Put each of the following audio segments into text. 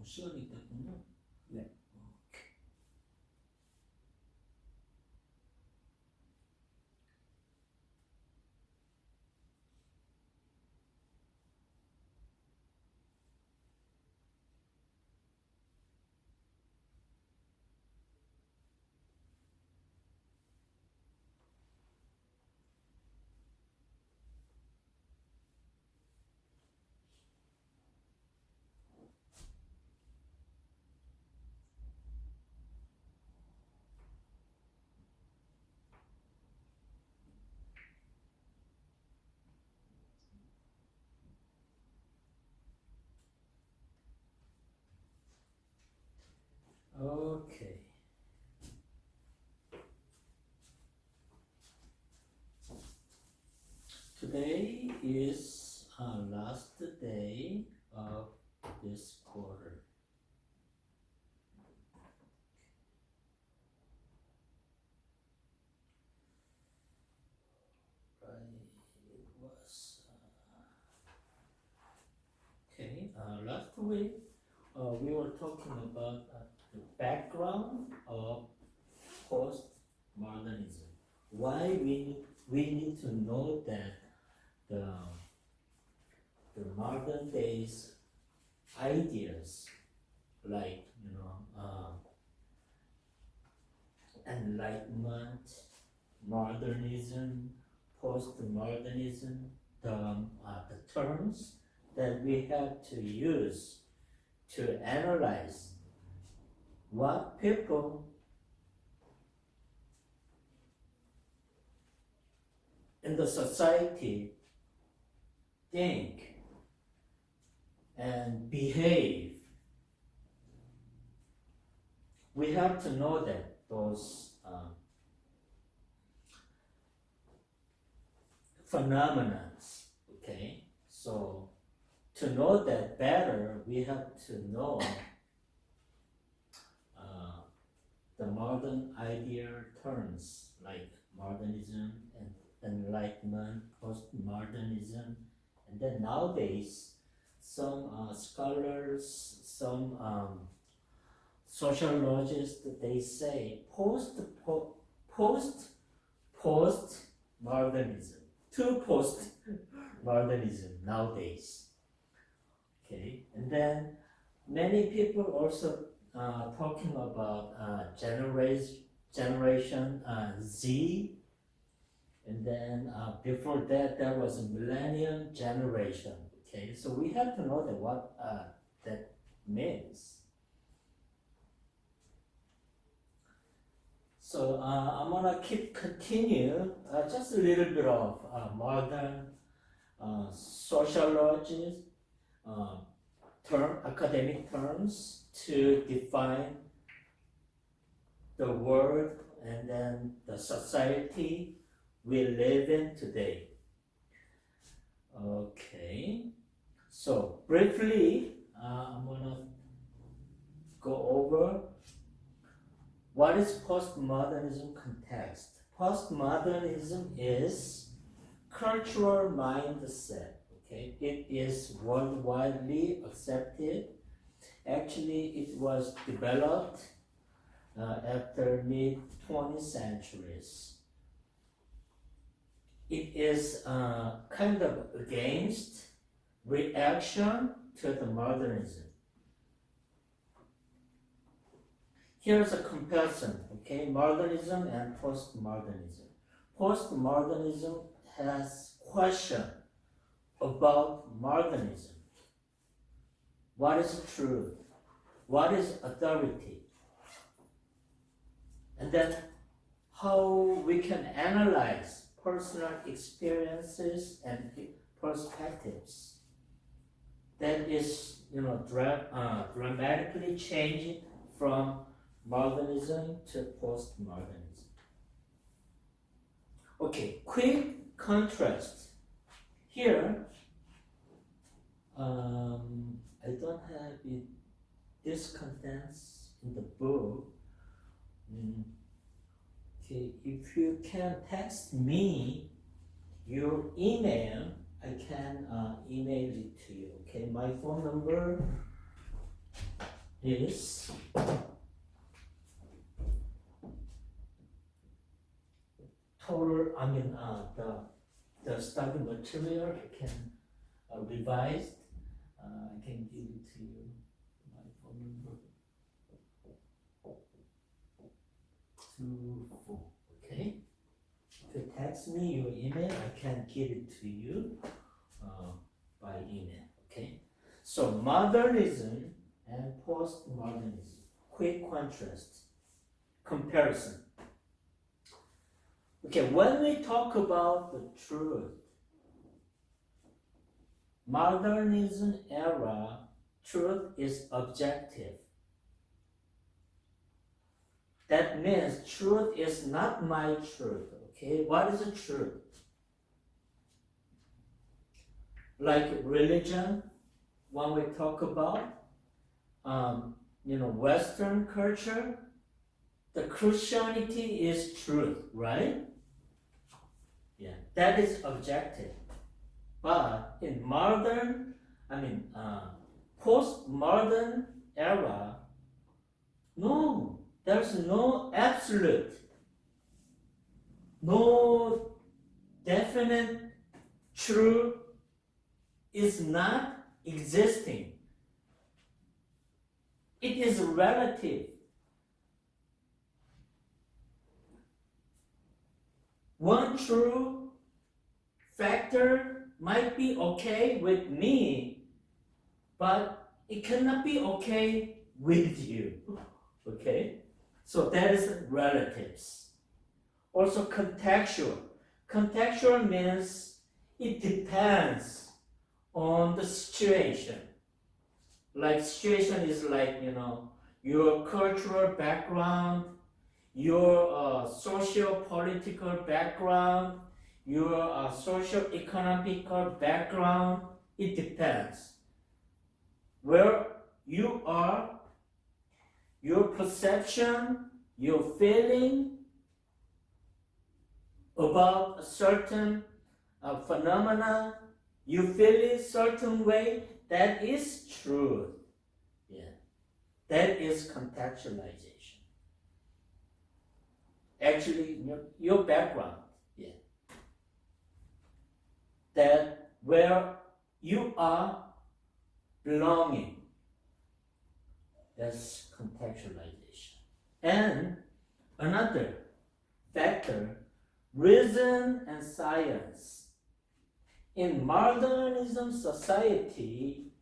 시간이 됐군요. 네. Okay. Today is our last day of this quarter. Right, it was okay. Last week we were talking about the background of postmodernism. Why we need to know that the modern days ideas like enlightenment, modernism, postmodernism, the terms that we have to use to analyze what people in the society think and behave. We have to know that those phenomena. Okay, so to know that better, we have to know the modern idea terms like modernism and enlightenment, postmodernism, and then nowadays some scholars, some sociologists, they say postmodernism, to postmodernism nowadays. Okay, and then many people also talking about generation Z, and then before that there was a millennium generation. Okay, so we have to know that what that means. So I'm gonna continue just a little bit of modern sociology academic terms to define the world and then the society we live in today. Okay, so briefly, I'm gonna go over what is postmodernism context. Postmodernism is cultural mindset. Okay, it is worldwide accepted. Actually, it was developed after mid-20th centuries. It is kind of against reaction to the modernism. Here's a comparison, okay, modernism and postmodernism. Postmodernism has question about modernism. What is truth? What is authority? And then how we can analyze personal experiences and perspectives. That is, dramatically changing from modernism to postmodernism. Okay, quick contrast. Here, I don't have this contents in the book. Okay, if you can text me your email, I can email it to you. Okay, my phone number is total, the study material I can revise. I can give it to you. My phone number. 24. Okay. If you text me your email, I can give it to you by email. Okay. So modernism and postmodernism. Quick contrast. Comparison. Okay, when we talk about the truth, modernism era, truth is objective. That means truth is not my truth. Okay, what is the truth? Like religion, when we talk about, Western culture, the Christianity is truth, right? Yeah, that is objective. But in postmodern era, no, there's no absolute, no definite truth is not existing. It is relative. One true factor might be okay with me, but it cannot be okay with you. Okay? So that is relatives. Also contextual. Contextual means it depends on the situation. Like situation is like, your cultural background, your socio-political background, your socio-economical background, it depends. Where you are, your perception, your feeling about a certain phenomena, you feel it certain way, that is truth. Yeah. That is contextualization. Actually, your background, yeah. That where you are belonging, that's contextualization. And another factor, reason and science. In modernism society,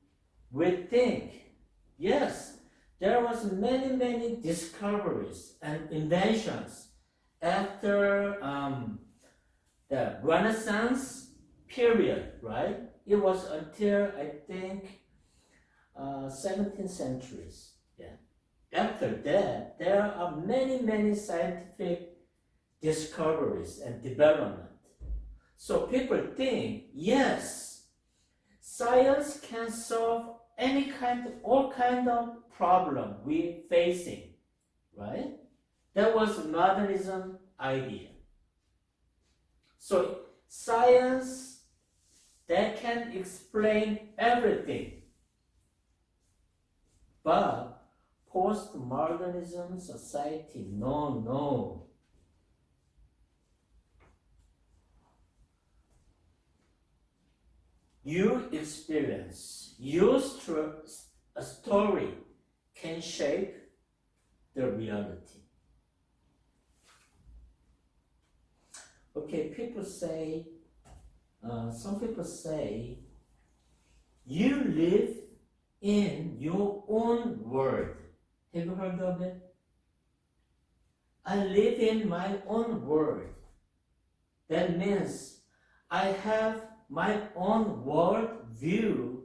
we think, yes, there was many discoveries and inventions after the Renaissance period, right? It was until, I think, 17th centuries. Yeah. After that, there are many scientific discoveries and development. So people think, yes, science can solve all kind of problem we're facing, right? That was modernism idea. So science that can explain everything. But postmodernism society, no. Your experience, your story can shape the reality. Okay, some people say, you live in your own world. Have you heard of it? I live in my own world. That means I have my own world view.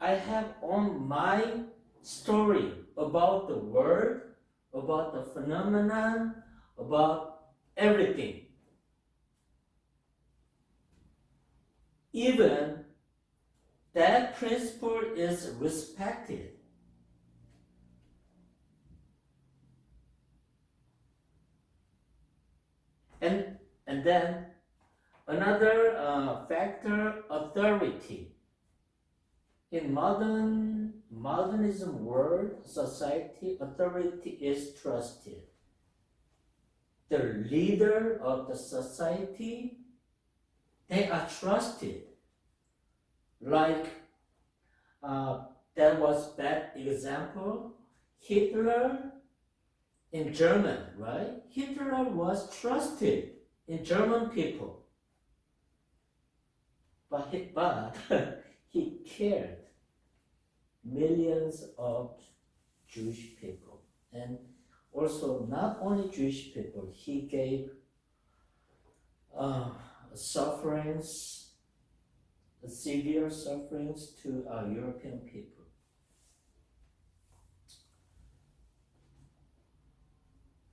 I have on my story about the world, about the phenomenon, about everything. Even that principle is respected. And then another factor, authority. In modern modernism world, society, authority is trusted. The leader of the society, they are trusted. Like, that was bad example, Hitler in German, right? Hitler was trusted in German people. But he killed millions of Jewish people. And also, not only Jewish people, he gave sufferings, severe sufferings to European people.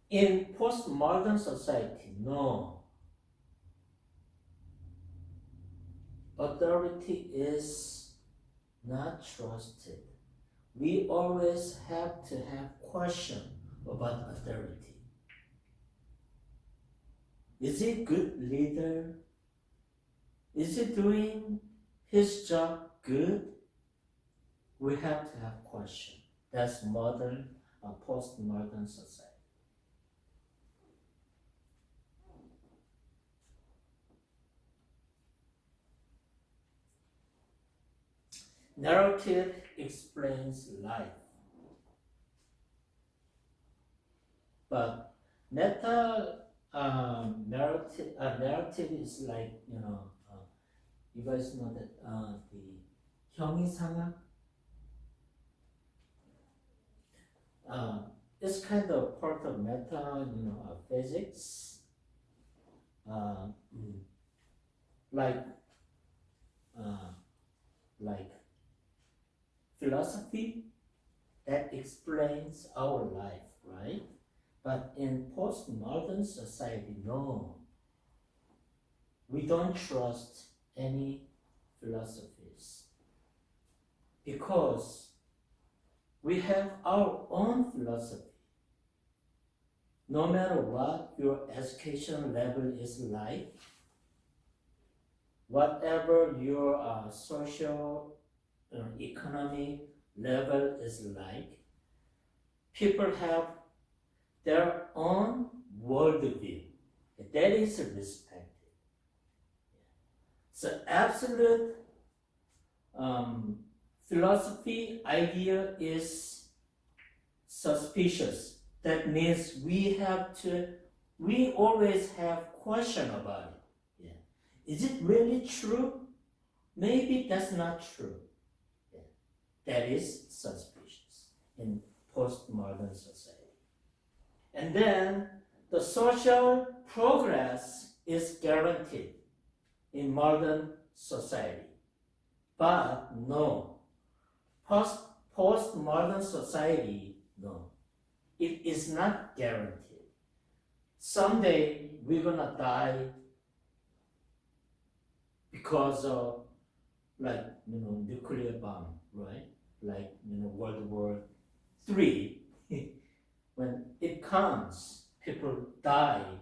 In postmodern society, no. Authority is not trusted. We always have to have question about authority. Is he good leader? Is he doing his job good? We have to have question. That's modern, postmodern society. Narrative explains life. But narrative is like, you guys know that the 형이상학, it's kind of part of meta, physics, like philosophy that explains our life, right? But in postmodern society, no. We don't trust any philosophies because we have our own philosophy. No matter what your education level is like, whatever your social economic level is like, people have their own worldview. That is respected. So absolute philosophy idea is suspicious. That means we always have question about it. Yeah. Is it really true? Maybe that's not true. Yeah. That is suspicious in postmodern society. And then the social progress is guaranteed in modern society. But no, postmodern society, no, it is not guaranteed. Someday we're gonna die because of nuclear bomb, right? Like World War III. When it comes, people die.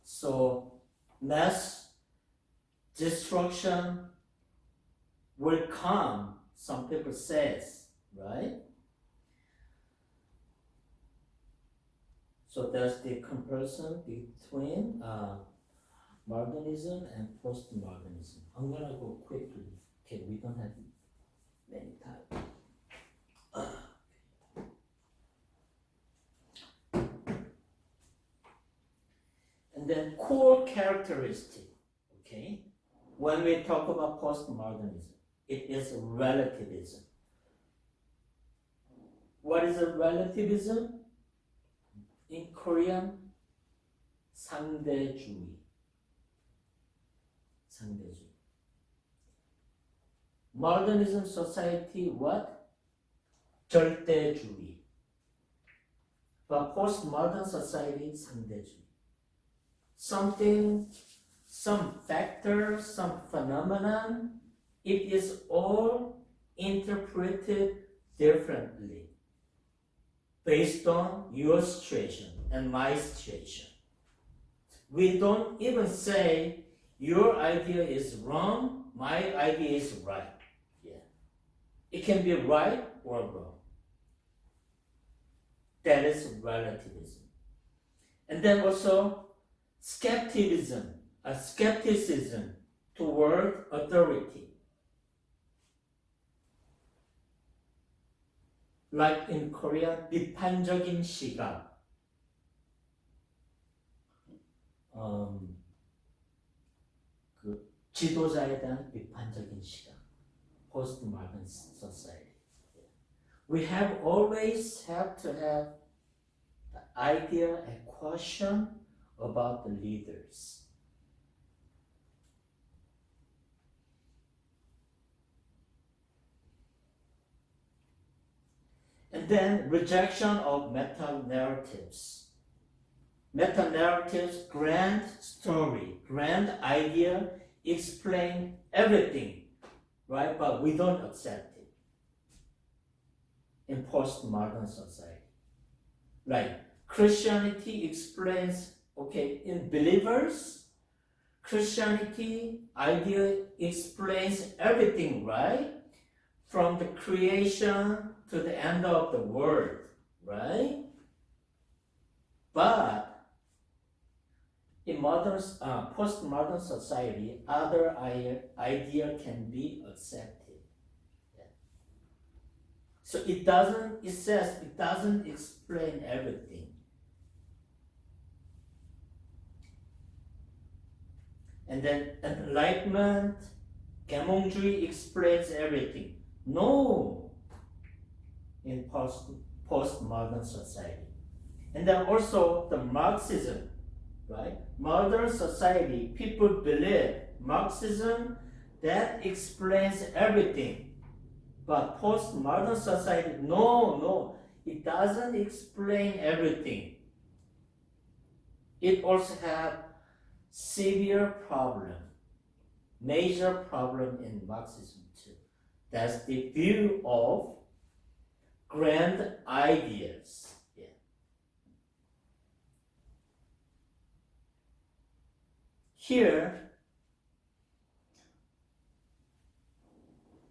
So mass destruction will come, some people says, right? So there's the comparison between modernism and postmodernism. I'm gonna go quickly. Okay, we don't have many time. And then core characteristic, okay? When we talk about postmodernism, it is relativism. What is a relativism? In Korean, 상대주의. 상대주의. Modernism society, what? 절대주의. But postmodern society, 상대주의. Something, some factor, some phenomenon, it is all interpreted differently based on your situation and my situation. We don't even say your idea is wrong, my idea is right. Yeah. It can be right or wrong. That is relativism. And then also skepticism toward authority. Like in Korea, 비판적인 시각. 그 지도자에 대한 비판적인 시각. Postmodern society. We have always have to have the idea and question about the leaders. And then rejection of meta-narratives. Meta-narratives, grand story, grand idea, explain everything, right? But we don't accept it in postmodern society. Like Christianity explains, okay, in believers, Christianity idea explains everything, right? From the creation to the end of the world, right? But in modern, postmodern society, other idea can be accepted. Yeah. So it doesn't explain everything. And then enlightenment, 계몽주의 explains everything. No, in postmodern society. And then also the Marxism, right? Modern society, people believe Marxism that explains everything. But postmodern society, no, it doesn't explain everything. It also have severe problem, major problem in Marxism too. That's the view of grand ideas. Yeah. Here,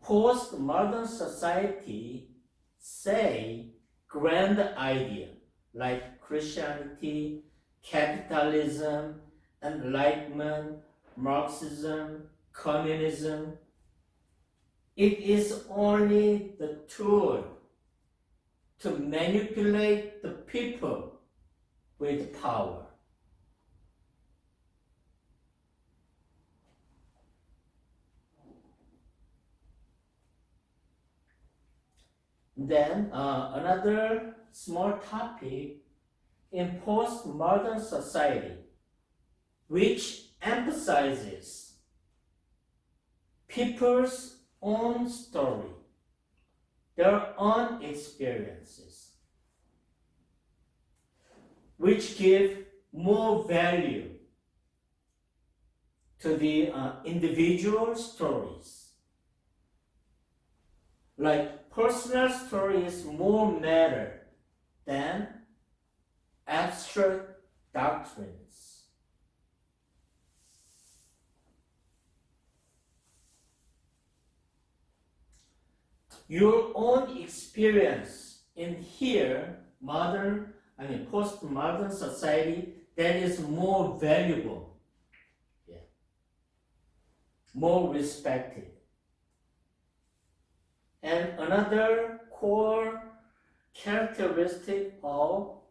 postmodern society say grand idea like Christianity, capitalism, enlightenment, Marxism, communism. It is only the tool to manipulate the people with power. Then another small topic in postmodern society, which emphasizes people's own story, their own experiences, which give more value to the individual stories. Like personal stories more matter than abstract doctrines. Your own experience in here, postmodern society, that is more valuable, more respected. And another core characteristic of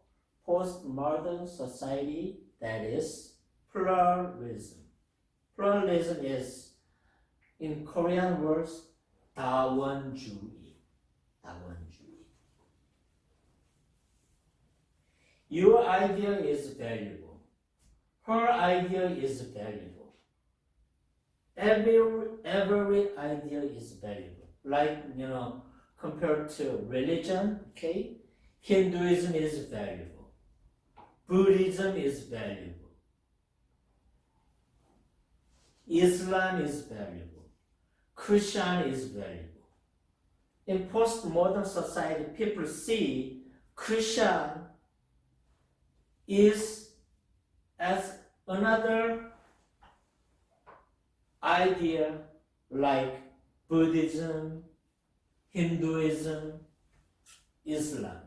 postmodern society, that is pluralism. Pluralism is, in Korean words, 다원주의. Your idea is valuable. Her idea is valuable. Every idea is valuable. Like, compared to religion, okay? Hinduism is valuable. Buddhism is valuable. Islam is valuable. Christian is valuable. In postmodern society, people see Christian is as another idea like Buddhism, Hinduism, Islam.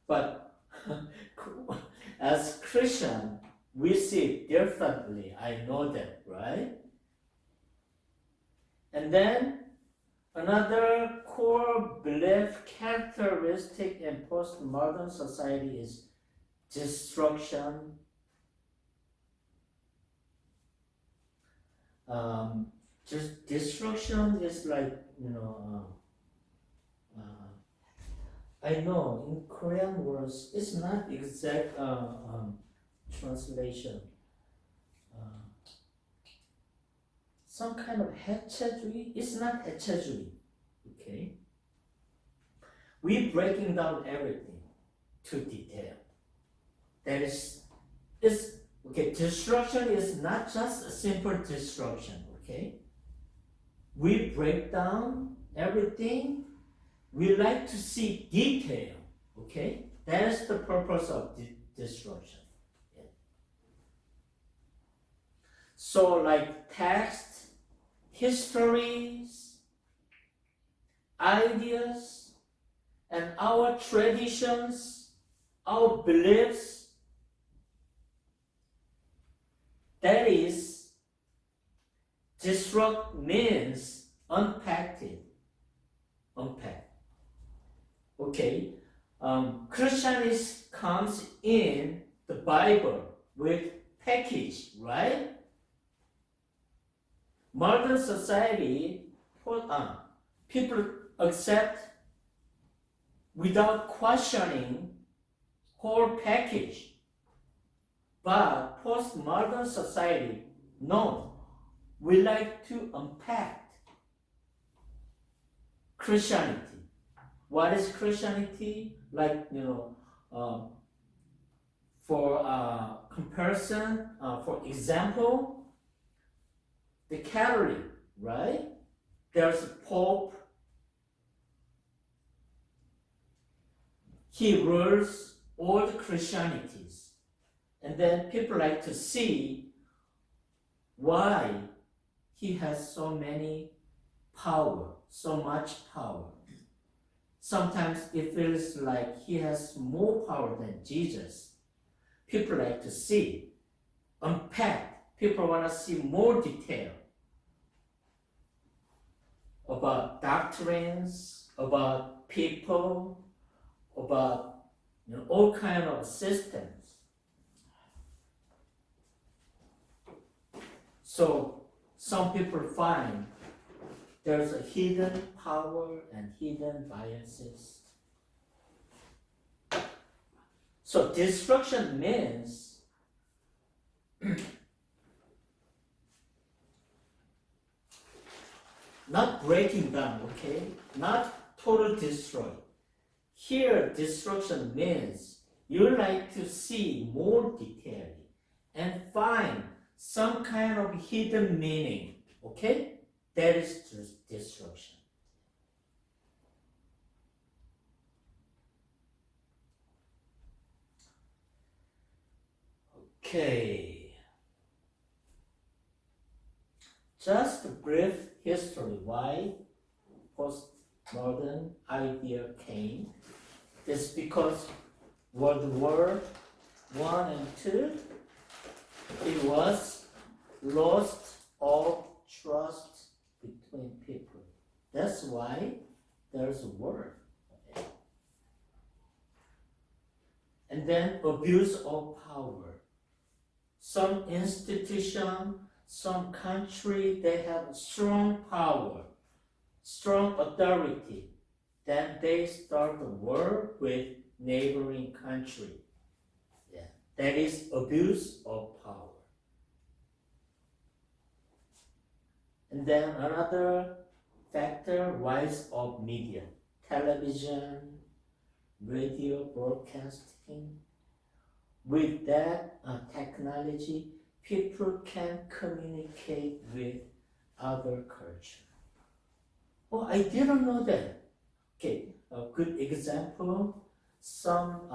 But as Christian, we see it differently. I know that, right? And then another core belief characteristic in postmodern society is destruction. Just destruction is like, I know in Korean words, it's not exact translation. Some kind of 해체주의. It's not 해체주의. Okay. We breaking down everything to detail. That is, okay. Destruction is not just a simple destruction. Okay. We break down everything. We like to see detail. Okay. That is the purpose of destruction. Yeah. So, like text, histories, ideas, and our traditions, our beliefs, that is, disrupt means unpack it. Unpack. Okay. Christianity comes in the Bible with package, right? Modern society, people accept without questioning whole package. But postmodern society, no. We like to unpack Christianity. What is Christianity? Like, for comparison, for example, the Catholic, right? There's a Pope. He rules all the Christianities. And then people like to see why he has so many power, so much power. Sometimes it feels like he has more power than Jesus. People like to see, unpack. People want to see more detail about doctrines, about people, about all kind of systems. So some people find there's a hidden power and hidden biases. So destruction means not breaking down, okay? Not total destroy. Here, destruction means you like to see more detail and find some kind of hidden meaning, okay? That is destruction. Okay. Just a brief history why postmodern idea came. It's because World War I and II, it was lost all trust between people. That's why there's a war. And then abuse of power. Some institution, some country, they have strong power, strong authority. Then they start a war with neighboring country. Yeah, that is abuse of power. And then another factor, rise of media, television, radio broadcasting. With that technology, people can communicate with other culture. Oh, I didn't know that. Okay, a good example, some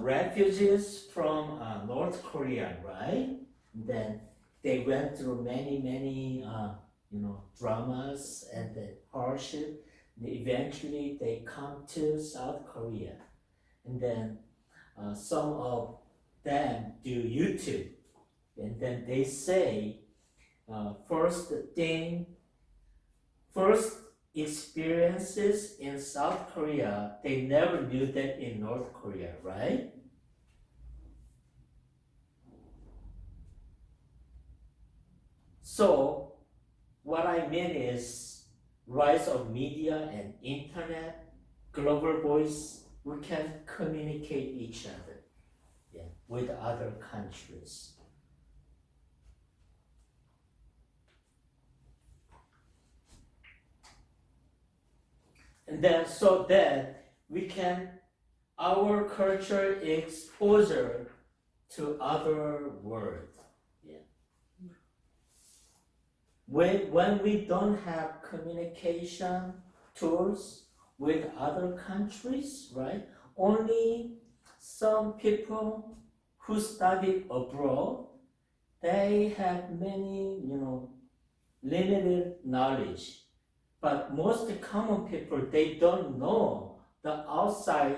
refugees from North Korea, right? Then they went through many dramas and the hardship. Eventually, they come to South Korea, and then some of them do YouTube, and then they say first experiences in South Korea, they never knew that in North Korea, right? So what I mean is rise of media and internet, global voice, we can communicate each other, yeah, with other countries. And then so that we can our culture exposure to other world. Yeah. When we don't have communication tools with other countries, right? Only some people who studied abroad, they have many, limited knowledge. But most common people, they don't know the outside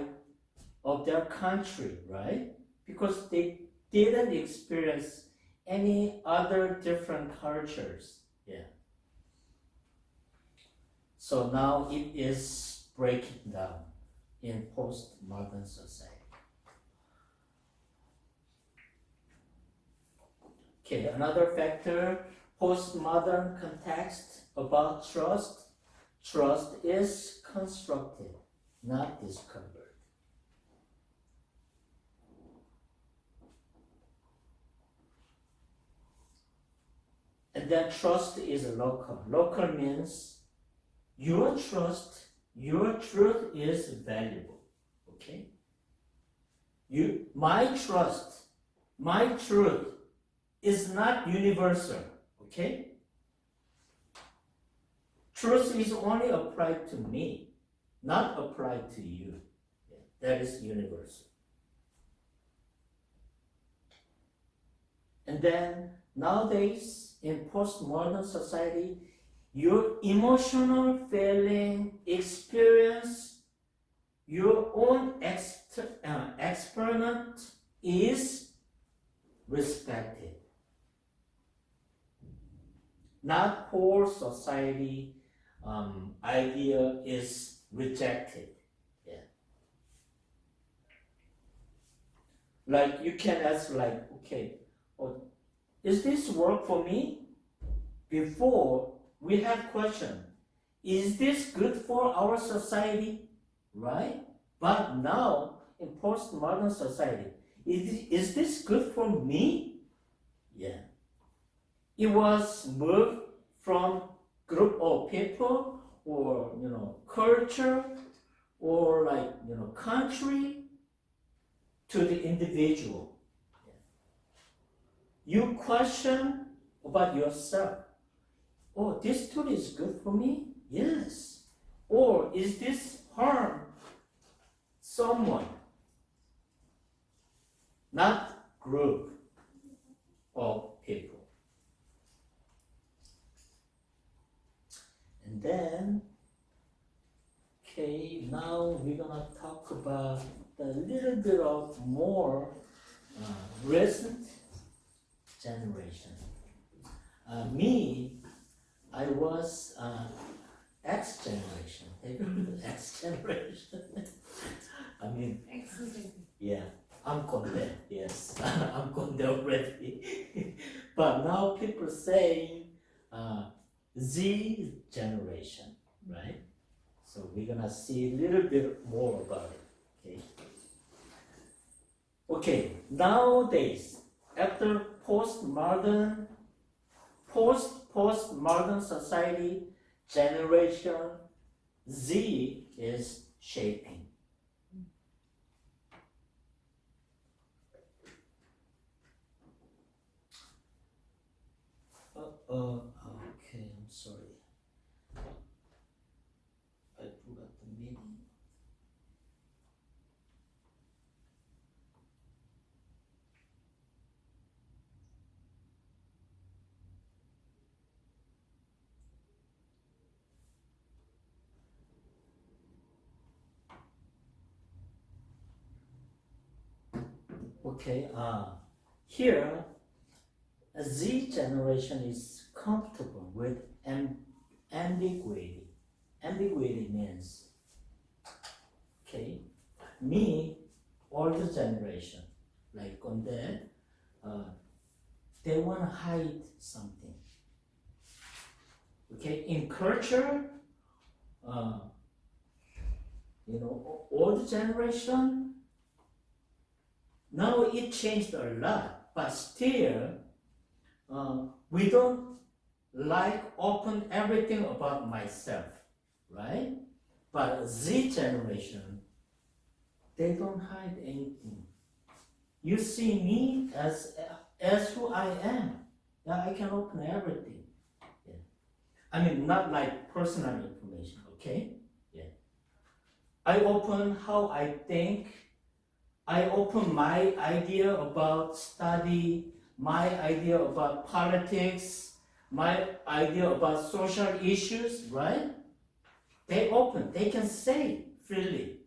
of their country, right? Because they didn't experience any other different cultures. Yeah. So now it is breaking down in postmodern society. Okay, another factor, postmodern context about trust. Trust is constructed, not discovered. And then trust is local. Local means your trust, your truth is valuable. Okay? My trust, my truth is not universal. Okay? Truth is only applied to me, not applied to you. Yeah, that is universal. And then nowadays, in postmodern society, your emotional feeling, experience, your own experiment is respected. Not whole society idea is rejected. Yeah. Like you can ask, like, okay, is this work for me? Before we have question, is this good for our society? Right? But now in postmodern society, is this good for me? Yeah. It was moved from group of people or culture or country to the individual. You question about yourself. Oh, this tool is good for me? Yes. Or is this harm someone? Not group of people. And then, okay, now we're gonna talk about a little bit of more recent generation. I was X generation. X generation. I mean, yeah, I'm Conde. Yes, I'm Conde already. But now people say Z generation, right? So we're gonna see a little bit more about it. Okay. Okay. Nowadays, after postmodern society, generation Z is shaping. Okay, I'm sorry. I forgot the meaning. Okay, here, a Z generation is comfortable with ambiguity. Ambiguity means, okay, me, older generation, like on that, they want to hide something. Okay, in culture, older generation, now it changed a lot, but still, we don't like open everything about myself, right? But Z generation, they don't hide anything. You see me as who I am. Yeah, I can open everything. Yeah. I mean, not like personal information, okay? Yeah. I open how I think. I open my idea about study, my idea about politics, my idea about social issues, right? They open, they can say freely.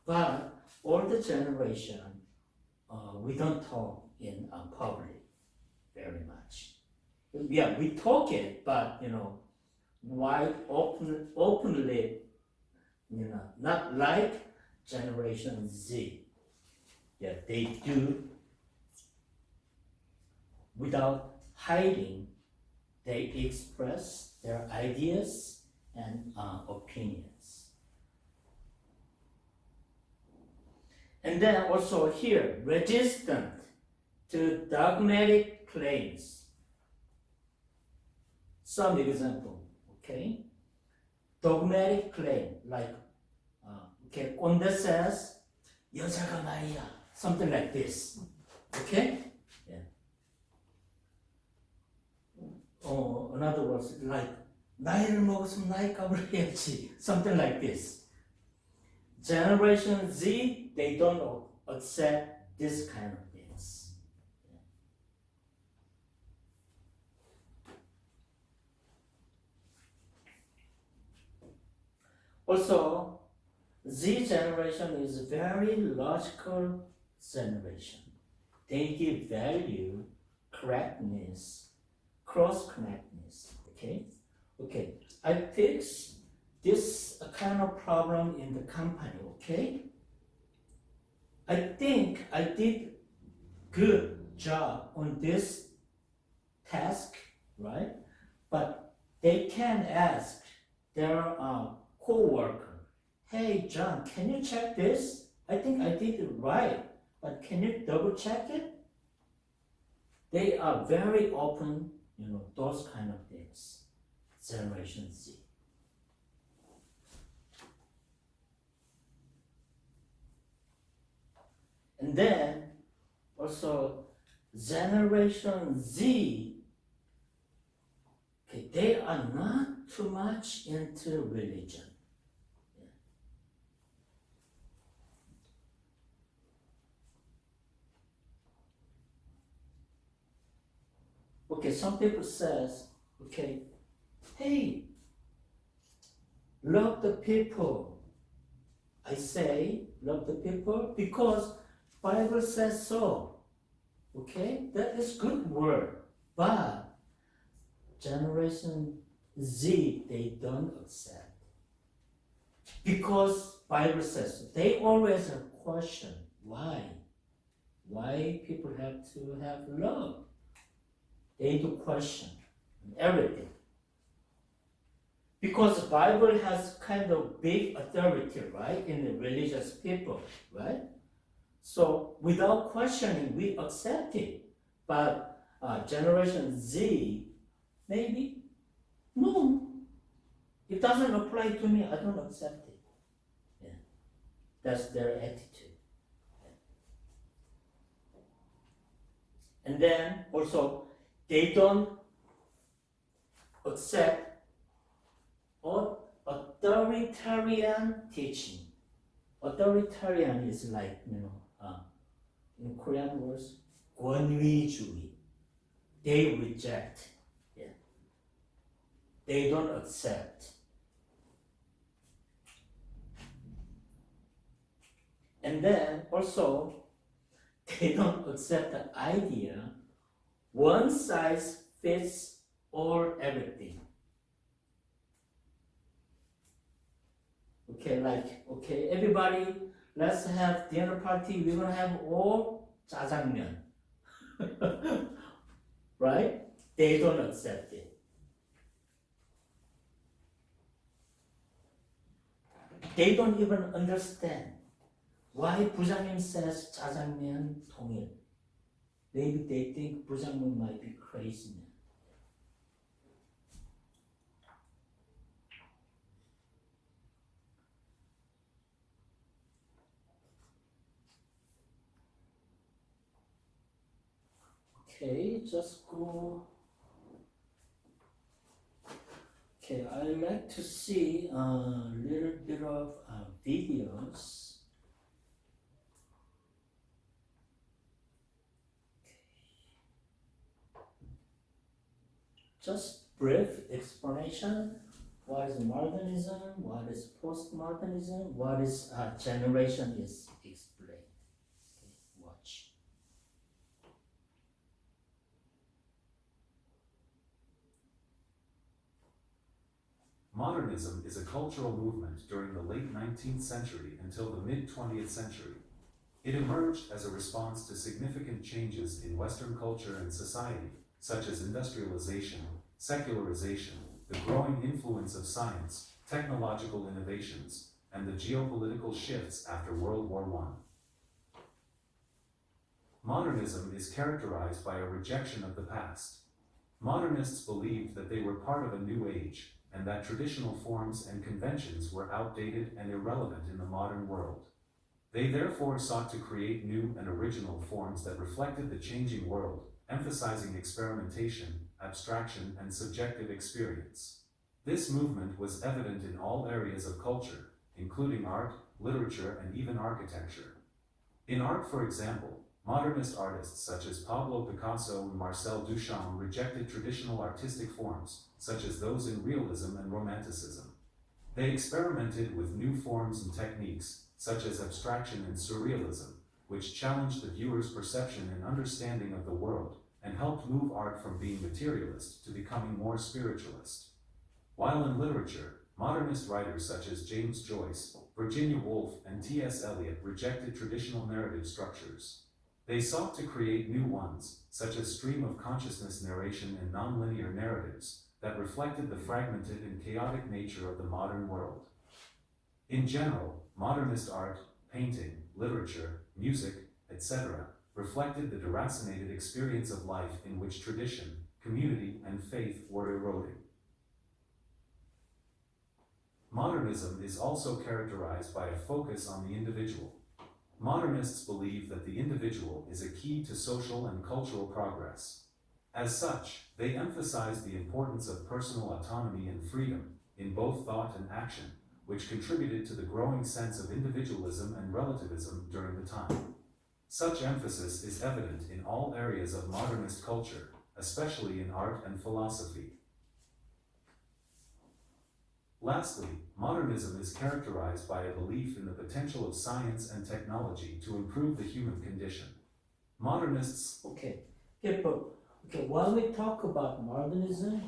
But older generation, we don't talk in public very much. Yeah, we talk it, but wide openly, not like Generation Z. Yeah, they do without hiding. They express their ideas and opinions. And then also here, resistant to dogmatic claims. Some example, okay? Dogmatic claim, like, okay, Conde says, 여자가 말이야, something like this, okay? Yeah. In other words, like, 나이를 먹었으면 나이 값을 해야지, something like this. Generation Z, they don't accept this kind of things. Also, Z generation is a very logical generation. They give value, correctness, cross-connectedness, okay? Okay, I fix this kind of problem in the company, okay? I think I did good job on this task, right? But they can ask their co-worker, hey John, can you check this? I think I did it right, but can you double check it? They are very open, those kind of things. Generation Z. And then also Generation Z, okay, they are not too much into religion. Okay, some people says, okay, hey, love the people. I say love the people because Bible says so. Okay, that is good word. But Generation Z, they don't accept. Because Bible says so. They always have question. Why? Why people have to have love? They do question everything. Because the Bible has kind of big authority, right, in the religious people, right? So without questioning, we accept it. But Generation Z, maybe, no, it doesn't apply to me, I don't accept it. Yeah. That's their attitude. And then also, they don't accept authoritarian teaching. Authoritarian is like, in Korean words, 권위주의. They reject. Yeah. They don't accept. And then also, they don't accept the idea one size fits all everything. Okay, like, okay, everybody, let's have dinner party. We're gonna have all jjajangmyeon. Right? They don't accept it. They don't even understand why 부장님 says jjajangmyeon 통일. Maybe they think 부장님 might be crazy. Okay, just go. Okay, I like to see a little bit of videos. Just brief explanation. What is modernism? What is postmodernism? What is generation is explained. Okay, watch. Modernism is a cultural movement during the late 19th century until the mid-20th century. It emerged as a response to significant changes in Western culture and society, such as industrialization, secularization, the growing influence of science, technological innovations, and the geopolitical shifts after World War I. Modernism is characterized by a rejection of the past. Modernists believed that they were part of a new age, and that traditional forms and conventions were outdated and irrelevant in the modern world. They therefore sought to create new and original forms that reflected the changing world, emphasizing experimentation, abstraction, and subjective experience. This movement was evident in all areas of culture, including art, literature, and even architecture. In art, for example, modernist artists such as Pablo Picasso and Marcel Duchamp rejected traditional artistic forms, such as those in realism and romanticism. They experimented with new forms and techniques, such as abstraction and surrealism, which challenged the viewer's perception and understanding of the world, and helped move art from being materialist to becoming more spiritualist. While in literature, modernist writers such as James Joyce, Virginia Woolf, and T.S. Eliot rejected traditional narrative structures. They sought to create new ones, such as stream of consciousness narration and nonlinear narratives, that reflected the fragmented and chaotic nature of the modern world. In general, modernist art, painting, literature, music, etc., reflected the deracinated experience of life in which tradition, community, and faith were eroding. Modernism is also characterized by a focus on the individual. Modernists believe that the individual is a key to social and cultural progress. As such, they emphasize the importance of personal autonomy and freedom, in both thought and action, which contributed to the growing sense of individualism and relativism during the time. Such emphasis is evident in all areas of modernist culture, especially in art and philosophy. Lastly, modernism is characterized by a belief in the potential of science and technology to improve the human condition. Modernists... Okay, when we talk about modernism,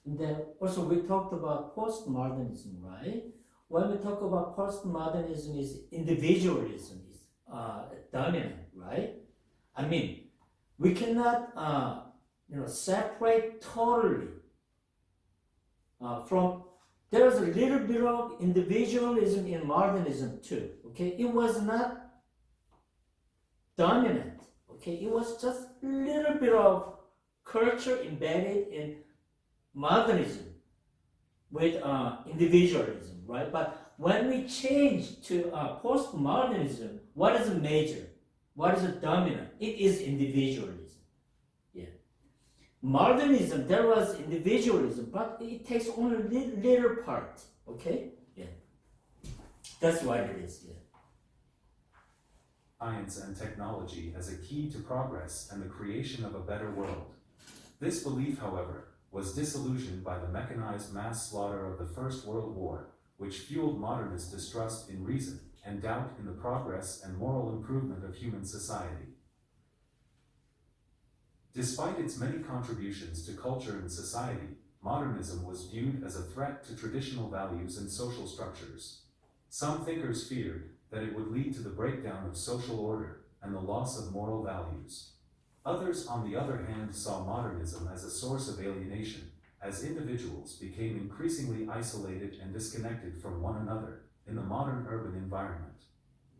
and then also we talked about postmodernism, right? When we talk about postmodernism, is individualism is dominant, right? I mean, we cannot, separate totally from. There's a little bit of individualism in modernism too. Okay, it was not dominant. Okay, it was just a little bit of culture embedded in modernism with individualism, right? But when we change to postmodernism, what is major? What is dominant? It is individualism. Yeah. Modernism, there was individualism, but it takes only little part. Okay? Yeah. That's what it is. Yeah. Science and technology as a key to progress and the creation of a better world. This belief, however, was disillusioned by the mechanized mass slaughter of the First World War, which fueled modernist distrust in reason and doubt in the progress and moral improvement of human society. Despite its many contributions to culture and society, modernism was viewed as a threat to traditional values and social structures. Some thinkers feared that it would lead to the breakdown of social order and the loss of moral values. Others, on the other hand, saw modernism as a source of alienation, as individuals became increasingly isolated and disconnected from one another in the modern urban environment.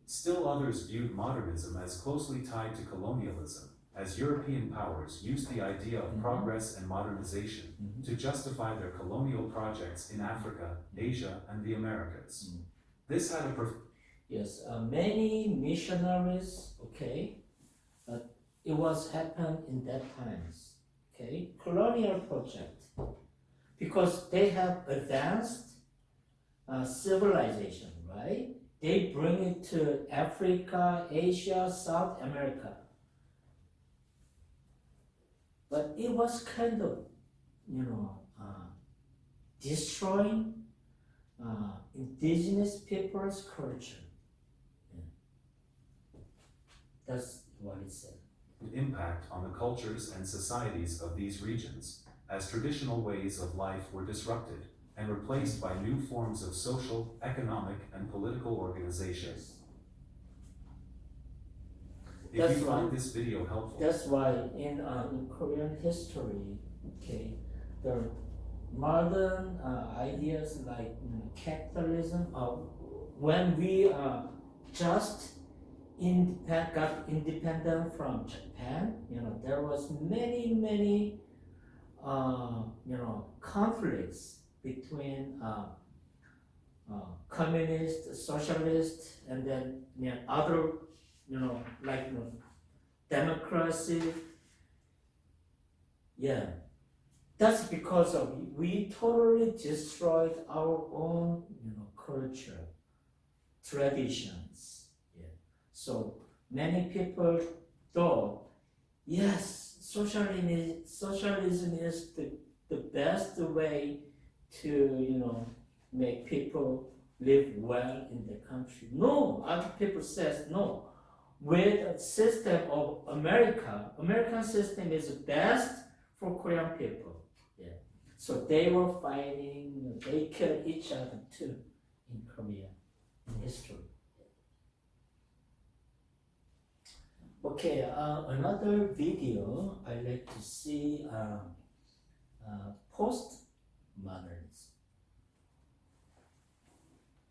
Still others viewed modernism as closely tied to colonialism, as European powers used the idea of progress and modernization to justify their colonial projects in Africa, Asia, and the Americas. This had a Yes, many missionaries, okay, it was happened in that times, okay, colonial project, because they have advanced civilization, right? They bring it to Africa, Asia, South America. But it was kind of, destroying indigenous people's culture. Yeah. That's what it said. Impact on the cultures and societies of these regions, as traditional ways of life were disrupted and replaced by new forms of social, economic, and political organizations. If you find this video helpful, that's why in Korean history, okay, the modern ideas like capitalism, when we just got independent from Japan, there was many conflicts between communist, socialist, and then other democracy. Yeah, that's because of we totally destroyed our own culture, traditions. Yeah, so many people thought, yes, socialism is the best way to make people live well in the country. No, other people says no. With the system of American system is best for Korean people. Yeah. So they were fighting, they killed each other too in Korea, in history. Okay, another video I like to see postmodernism.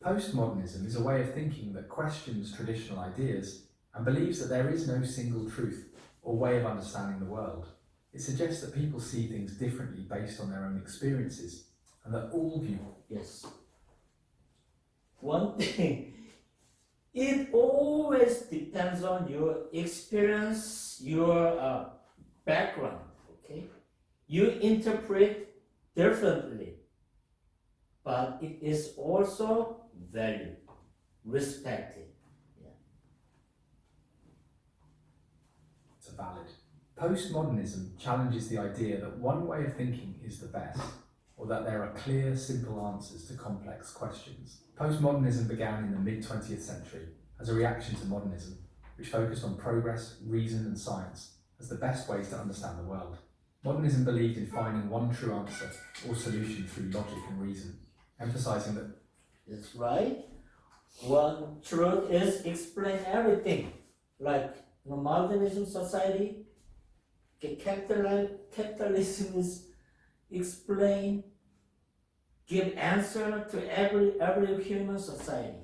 Postmodernism is a way of thinking that questions traditional ideas and believes that there is no single truth or way of understanding the world. It suggests that people see things differently based on their own experiences, and that all view. Yes. One thing, it always depends on your experience, your background, okay? You interpret differently, but it is also valued, respected. Valid. Postmodernism challenges the idea that one way of thinking is the best, or that there are clear, simple answers to complex questions. Postmodernism began in the mid-20th century as a reaction to modernism, which focused on progress, reason, and science as the best ways to understand the world. Modernism believed in finding one true answer or solution through logic and reason, emphasizing that that's right. One truth is explain everything, like modernism society, capitalism is explain, give answer to every human society.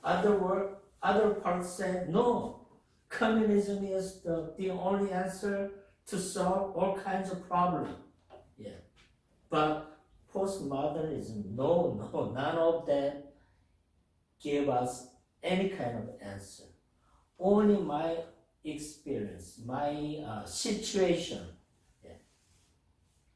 Other parts said no, communism is the only answer to solve all kinds of problems. Yeah, but postmodernism, no, none of that give us any kind of answer. Only my experience, my situation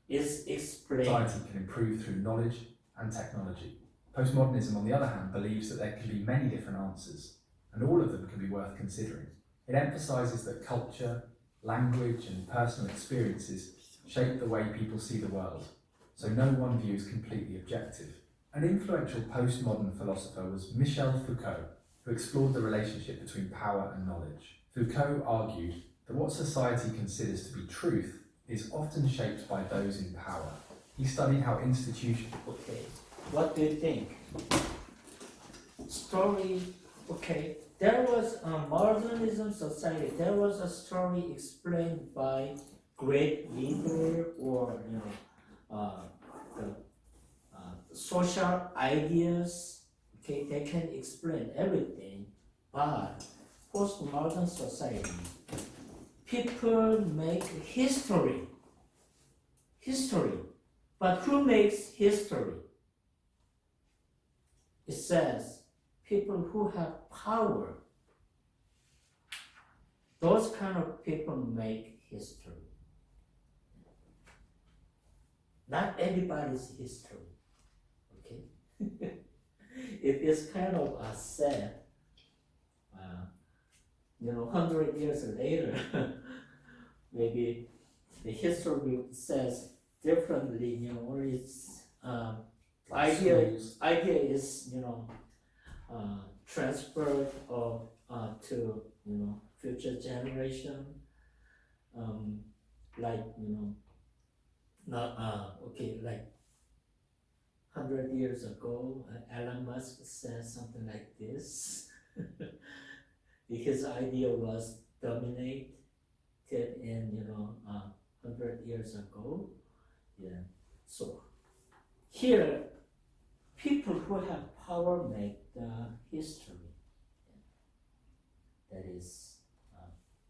is explained. Society can improve through knowledge and technology. Postmodernism, on the other hand, believes that there can be many different answers, and all of them can be worth considering. It emphasizes that culture, language, and personal experiences shape the way people see the world, so no one view is completely objective. An influential postmodern philosopher was Michel Foucault, who explored the relationship between power and knowledge. Foucault argued that what society considers to be truth is often shaped by those in power. He studied how institutions... Okay, what do you think? Story, okay, there was a modernism society, there was a story explained by great leader or, the social ideas, okay, they can explain everything, but postmodern society, people make history, but who makes history? It says people who have power, those kind of people make history. Not everybody's history, okay? It is kind of sad. 100 years later, maybe the history says differently, or it's idea is transferred to future generation, like like 100 years ago, Elon Musk said something like this. His idea was dominated in 100 years ago. Yeah. So here, people who have power make the history. That is.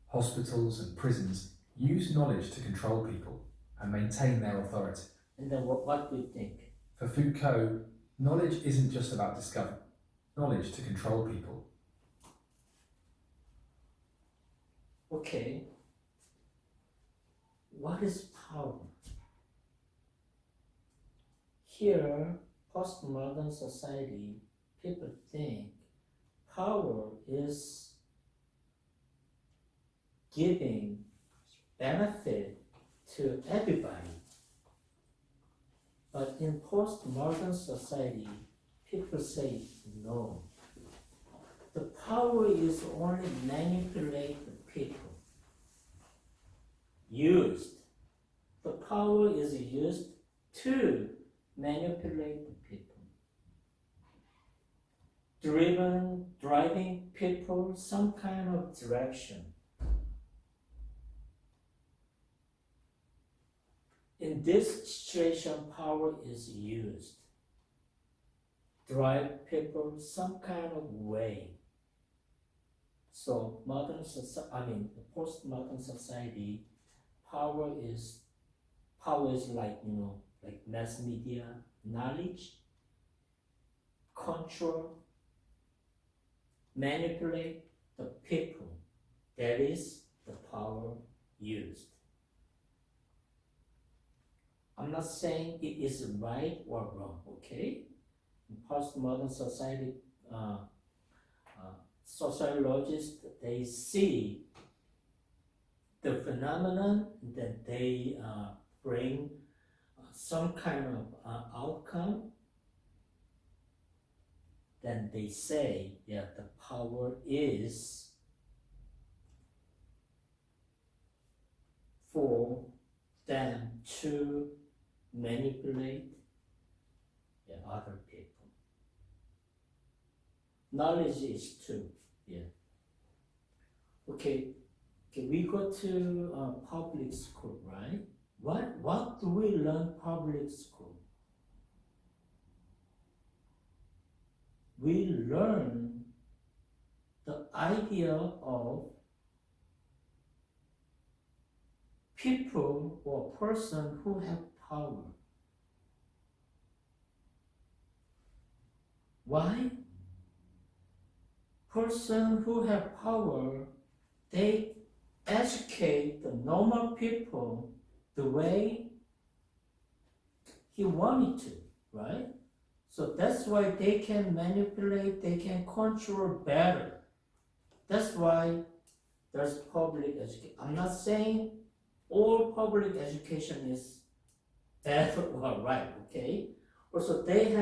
Hospitals and prisons use knowledge to control people and maintain their authority. And then what do you think? For Foucault, knowledge isn't just about discovery. Knowledge to control people. Okay. What is power? Here, postmodern society, people think power is giving benefit to everybody. But in postmodern society, people say no. The power is only manipulate the people. The power is used to manipulate the people. Driving people some kind of direction. In this situation, power is used. Drive people some kind of way. So the postmodern society, power is like like mass media, knowledge, control, manipulate the people. That is the power used. I'm not saying it is right or wrong, okay? In postmodern society, sociologists, they see the phenomenon, then they bring some kind of outcome, then they say, yeah, the power is for them to manipulate other people. Knowledge is too, yeah. Okay, we go to public school, right? What do we learn public school? We learn the idea of people or person who have power. Why? Person who have power, they educate the normal people the way he wanted to, right? So that's why they can manipulate, they can control better. That's why there's public education. I'm not saying all public education is bad or right, okay? Also, they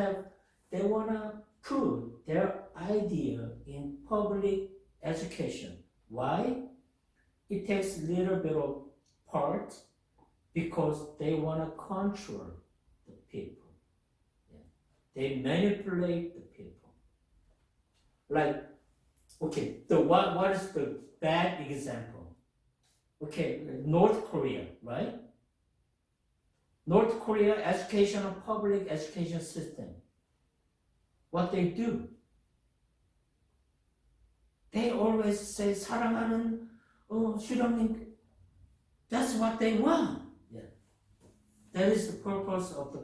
wanna prove their idea in public education. Why? It takes a little bit of part because they want to control the people. Yeah. They manipulate the people. Like, okay, what is the bad example? Okay, North Korea, right? North Korea educational public education system. What they do? They always say 사랑하는 수령님. That's what they want. Yeah. That is the purpose of the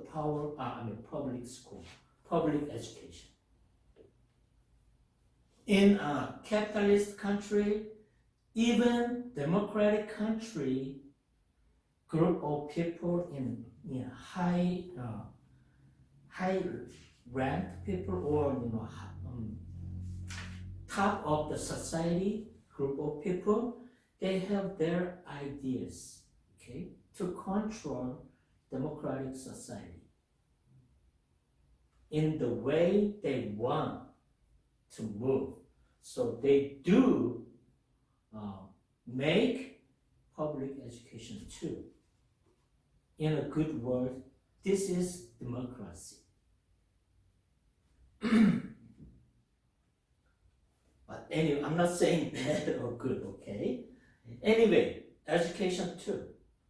public school, public education. In a capitalist country, even democratic country, group of people in high ranked people or top of the society group of people, they have their ideas, okay, to control democratic society in the way they want to move. So they do make public education too. In a good word, this is democracy. But anyway, I'm not saying bad or good, okay? Anyway, education too.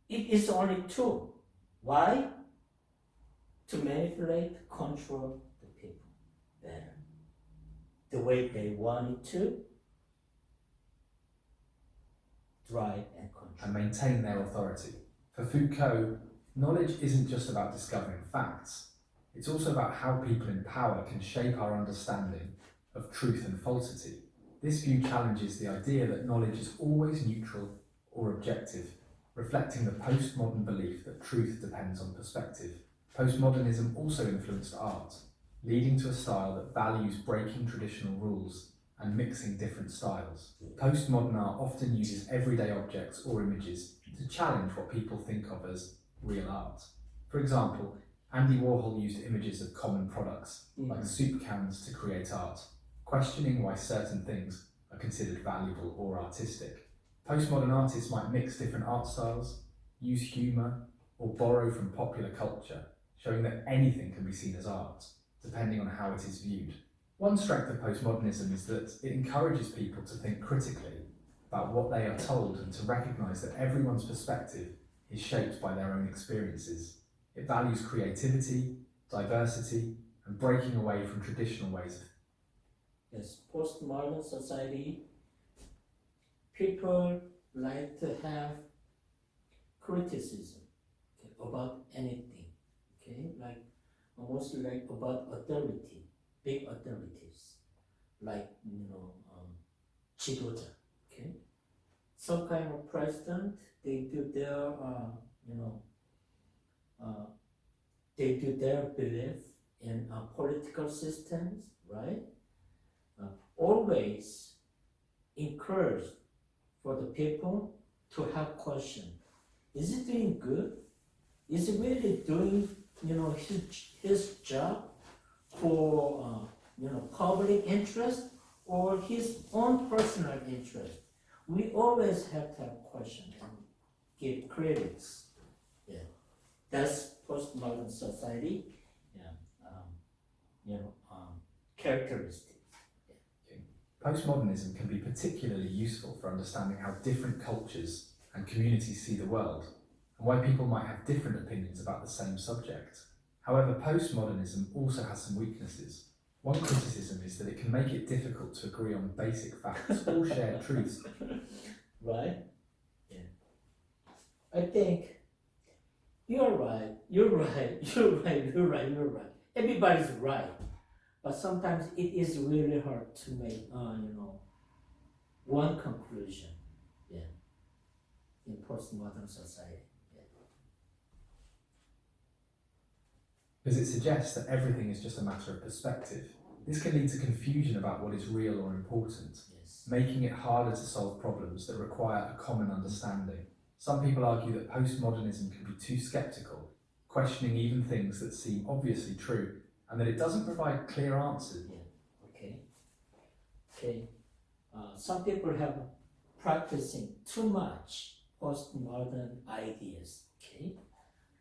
It is only tool. Why? To manipulate, control the people better. The way they want it to drive and control. And maintain their authority. For Foucault, knowledge isn't just about discovering facts. It's also about how people in power can shape our understanding of truth and falsity. This view challenges the idea that knowledge is always neutral or objective, reflecting the postmodern belief that truth depends on perspective. Postmodernism also influenced art, leading to a style that values breaking traditional rules and mixing different styles. Postmodern art often uses everyday objects or images to challenge what people think of as real art. For example, Andy Warhol used images of common products, like soup cans, to create art, questioning why certain things are considered valuable or artistic. Postmodern artists might mix different art styles, use humour, or borrow from popular culture, showing that anything can be seen as art, depending on how it is viewed. One strength of postmodernism is that it encourages people to think critically about what they are told and to recognise that everyone's perspective is shaped by their own experiences. It values creativity, diversity, and breaking away from traditional ways of. Yes, postmodern society, people like to have criticism, okay, about anything, okay, like mostly like about authority, big authorities, like 지도자, okay. Some kind of president, they do their belief in political systems, right? Always encourage for the people to have question. Is it doing good? Is it really doing his job for public interest or his own personal interest? We always have to have questions and give credits. Yeah, that's postmodern society. Yeah, characteristics. Postmodernism can be particularly useful for understanding how different cultures and communities see the world, and why people might have different opinions about the same subject. However, postmodernism also has some weaknesses. One criticism is that it can make it difficult to agree on basic facts or shared truths. Right? Yeah. I think you're right. Everybody's right. But sometimes it is really hard to make, one conclusion, yeah, in postmodern society. Yeah. Because it suggests that everything is just a matter of perspective. This can lead to confusion about what is real or important, Yes. making it harder to solve problems that require a common understanding. Some people argue that postmodernism can be too skeptical, questioning even things that seem obviously true, and that it doesn't provide clear answers. Yeah. Okay. Okay, some people have practicing too much postmodern ideas.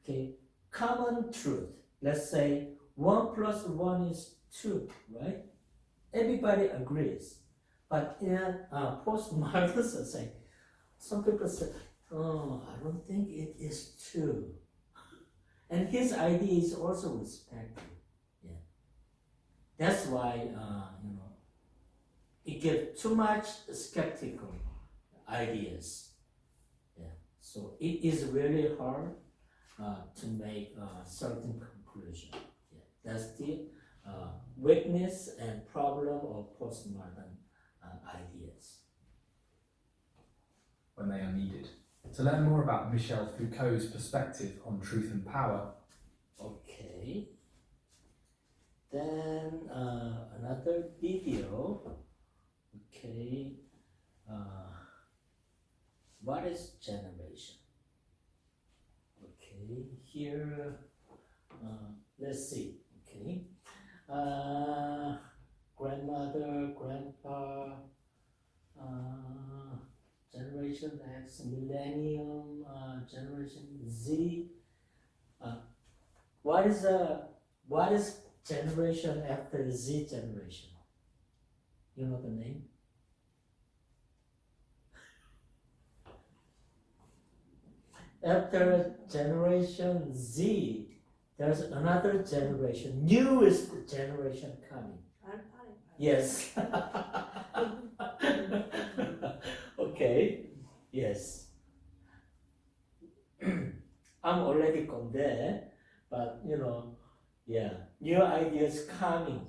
Okay, common truth. Let's say 1 plus 1 is 2, right? Everybody agrees. But in a postmodern society, some people say, oh, I don't think it is 2. And his idea is also respected. Yeah. That's why, it gives too much skeptical ideas. Yeah. So it is really hard to make a certain conclusion. Yeah. That's the weakness and problem of postmodern ideas. When they are needed. To learn more about Michel Foucault's perspective on truth and power. Okay. Then another video. Okay. What is generation? Okay. Here, let's see. Okay. Grandmother, grandpa, Generation X, Millennium, Generation Z. What is generation after the Z generation? You know the name? After Generation Z, there's another generation, newest generation coming. Yes. Okay. Yes. I'm already gone there, but new ideas coming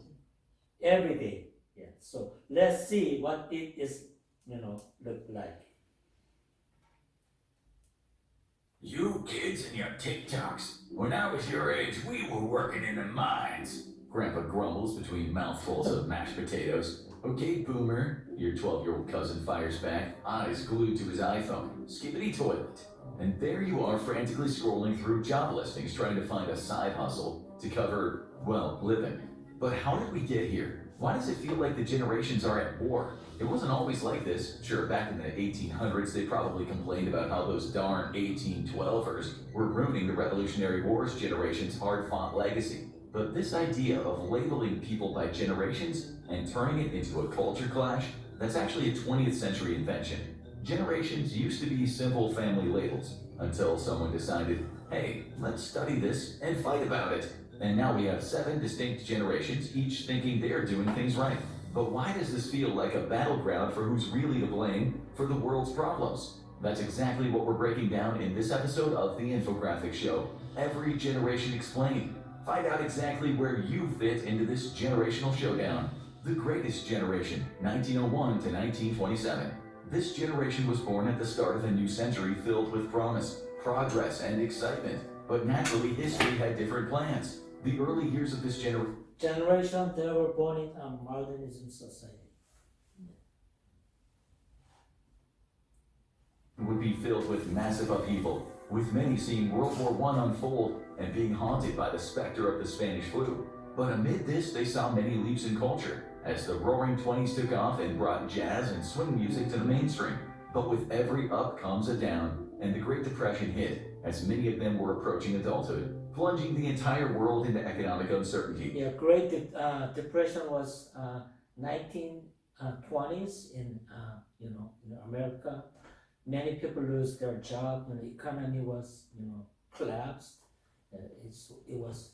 every day. Yeah. So let's see what it is, look like. You kids and your TikToks. When I was your age, we were working in the mines. Grandpa grumbles between mouthfuls of mashed potatoes. Okay, boomer, your 12-year-old cousin fires back, eyes glued to his iPhone. Skippity toilet. And there you are frantically scrolling through job listings trying to find a side hustle to cover, living. But how did we get here? Why does it feel like the generations are at war? It wasn't always like this. Sure, back in the 1800s, they probably complained about how those darn 1812ers were ruining the Revolutionary War's generation's hard-fought legacy. But this idea of labeling people by generations and turning it into a culture clash, that's actually a 20th century invention. Generations used to be simple family labels until someone decided, hey, let's study this and fight about it. And now we have 7 distinct generations, each thinking they're doing things right. But why does this feel like a battleground for who's really to blame for the world's problems? That's exactly what we're breaking down in this episode of The Infographic Show. Every Generation Explained. Find out exactly where you fit into this generational showdown. The Greatest Generation, 1901 to 1927. This generation was born at the start of a new century filled with promise, progress, and excitement. But naturally, history had different plans. The early years of this generation They were born in a modernism society. would be filled with massive upheaval, with many seeing World War I unfold and being haunted by the specter of the Spanish flu. But amid this, they saw many leaps in culture, as the Roaring '20s took off and brought jazz and swing music to the mainstream. But with every up comes a down, and the Great Depression hit, as many of them were approaching adulthood, plunging the entire world into economic uncertainty. Yeah, Great Depression was 1920s in America. Many people lose their job when the economy was collapsed. It was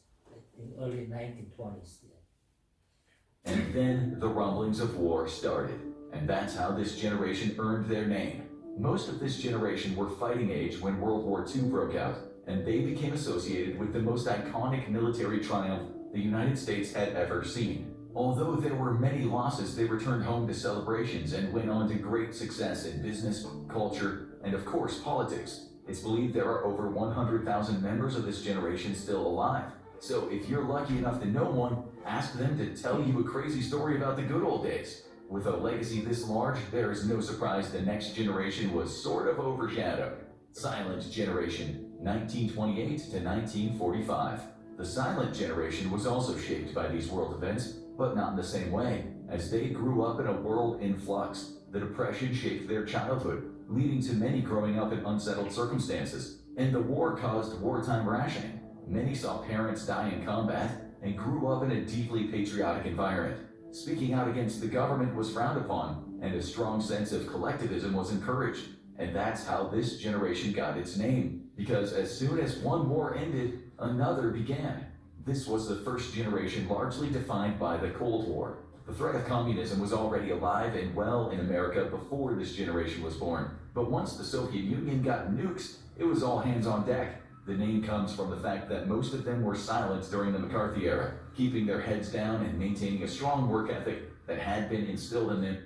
in early 1920s. Yeah. And then the rumblings of war started, and that's how this generation earned their name. Most of this generation were fighting age when World War II broke out, and they became associated with the most iconic military triumph the United States had ever seen. Although there were many losses, they returned home to celebrations and went on to great success in business, culture, and of course politics. It's believed there are over 100,000 members of this generation still alive. So if you're lucky enough to know one, ask them to tell you a crazy story about the good old days. With a legacy this large, there is no surprise the next generation was sort of overshadowed. Silent Generation, 1928 to 1945. The Silent Generation was also shaped by these world events, but not in the same way. As they grew up in a world in flux, the Depression shaped their childhood, leading to many growing up in unsettled circumstances, and the war caused wartime rationing. Many saw parents die in combat and grew up in a deeply patriotic environment. Speaking out against the government was frowned upon, and a strong sense of collectivism was encouraged. And that's how this generation got its name, because as soon as one war ended, another began. This was the first generation largely defined by the Cold War. The threat of communism was already alive and well in America before this generation was born. But once the Soviet Union got nukes, it was all hands on deck. The name comes from the fact that most of them were silent during the McCarthy era, keeping their heads down and maintaining a strong work ethic that had been instilled in them.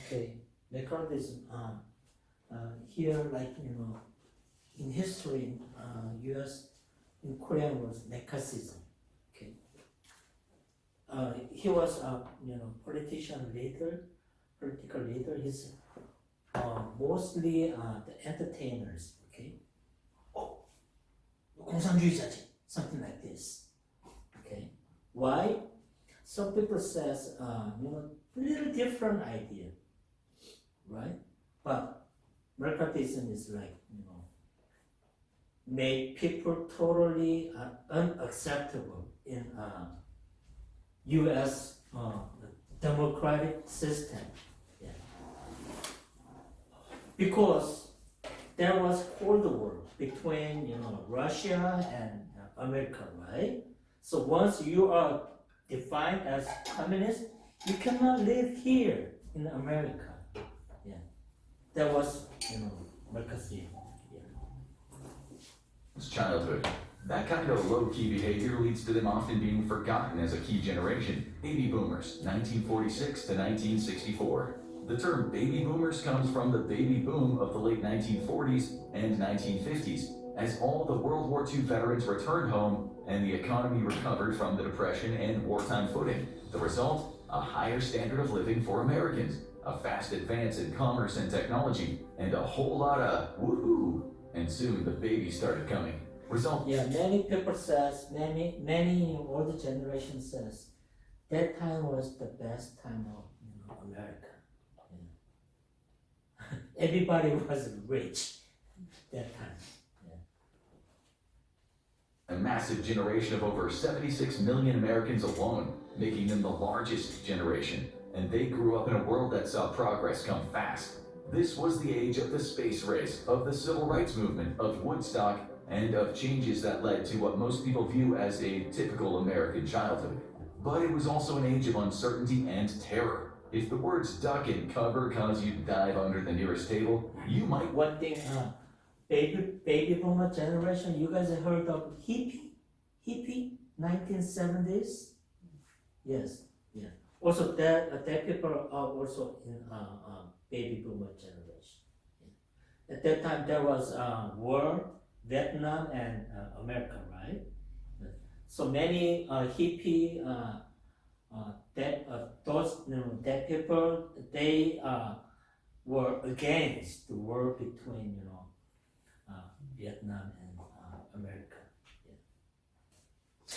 Okay, McCarthyism. Here, like in history, U.S. in Korean was McCarthyism. Okay. He was a political leader. He's mostly the entertainers. Okay. 공산주의자지, something like this. Okay. Why? Some people says little different idea, right? But McCarthyism is like made people totally unacceptable in U.S. Democratic system. Yeah. Because there was Cold War between Russia and America, right? So once you are defined as communist, you cannot live here in America. Yeah, that was McCarthy. It's childhood. That kind of low-key behavior leads to them often being forgotten as a key generation. Baby boomers, 1946 to 1964. The term baby boomers comes from the baby boom of the late 1940s and 1950s, as all the World War II veterans returned home and the economy recovered from the Depression and wartime footing. The result? A higher standard of living for Americans, a fast advance in commerce and technology, and a whole lot of woohoo. And soon the babies started coming. Result? Yeah, many people says, many older generation says, that time was the best time of America. Everybody was rich that time. A massive generation of over 76 million Americans alone, making them the largest generation. And they grew up in a world that saw progress come fast. This was the age of the space race, of the civil rights movement, of Woodstock, and of changes that led to what most people view as a typical American childhood. But it was also an age of uncertainty and terror. If the words duck and cover cause you to dive under the nearest table, you might. One thing, baby boomer generation, you guys have heard of hippie, 1970s? Yes, yeah. Also, that people are also in baby boomer generation. Yeah. At that time, there was war, Vietnam and America, right? So many hippie, that people, they were against the war between Vietnam and America.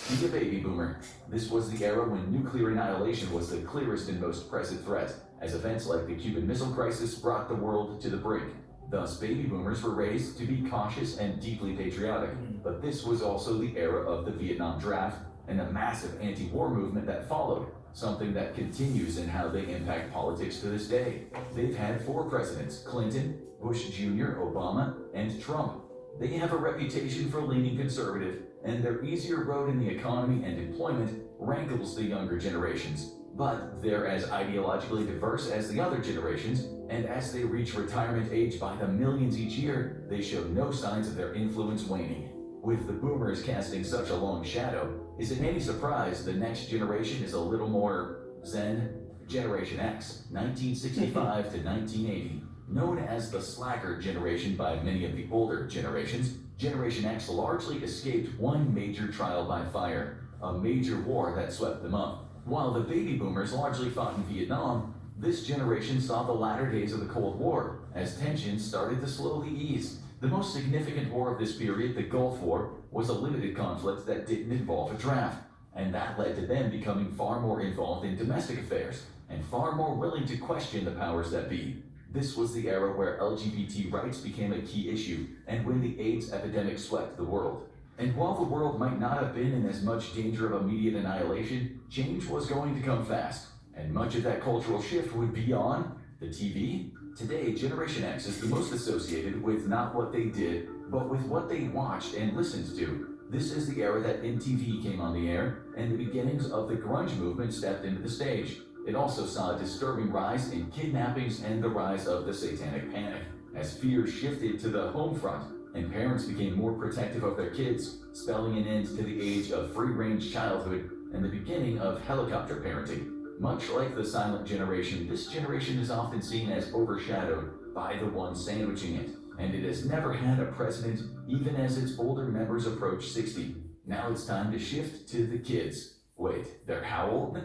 He's a baby boomer. This was the era when nuclear annihilation was the clearest and most present threat, as events like the Cuban Missile Crisis brought the world to the brink. Thus, baby boomers were raised to be cautious and deeply patriotic. But this was also the era of the Vietnam draft and the massive anti-war movement that followed, something that continues in how they impact politics to this day. They've had 4 presidents: Clinton, Bush Jr., Obama, and Trump. They have a reputation for leaning conservative, and their easier road in the economy and employment rankles the younger generations. But they're as ideologically diverse as the other generations, and as they reach retirement age by the millions each year, they show no signs of their influence waning. With the boomers casting such a long shadow, is it any surprise the next generation is a little more zen? Generation X, 1965 to 1980. Known as the slacker generation by many of the older generations, Generation X largely escaped one major trial by fire, a major war that swept them up. While the baby boomers largely fought in Vietnam, this generation saw the latter days of the Cold War as tensions started to slowly ease. The most significant war of this period, the Gulf War, was a limited conflict that didn't involve a draft. and that led to them becoming far more involved in domestic affairs and far more willing to question the powers that be. This was the era where LGBT rights became a key issue and when the AIDS epidemic swept the world. And while the world might not have been in as much danger of immediate annihilation, change was going to come fast, and much of that cultural shift would be on the TV. Today, Generation X is the most associated with not what they did, but with what they watched and listened to. This is the era that MTV came on the air, and the beginnings of the grunge movement stepped into the stage. It also saw a disturbing rise in kidnappings and the rise of the satanic panic, as fears shifted to the home front, and parents became more protective of their kids, spelling an end to the age of free-range childhood and the beginning of helicopter parenting. Much like the silent generation, this generation is often seen as overshadowed by the one sandwiching it, and it has never had a president even as its older members approach 60. Now it's time to shift to the kids. Wait, they're how old?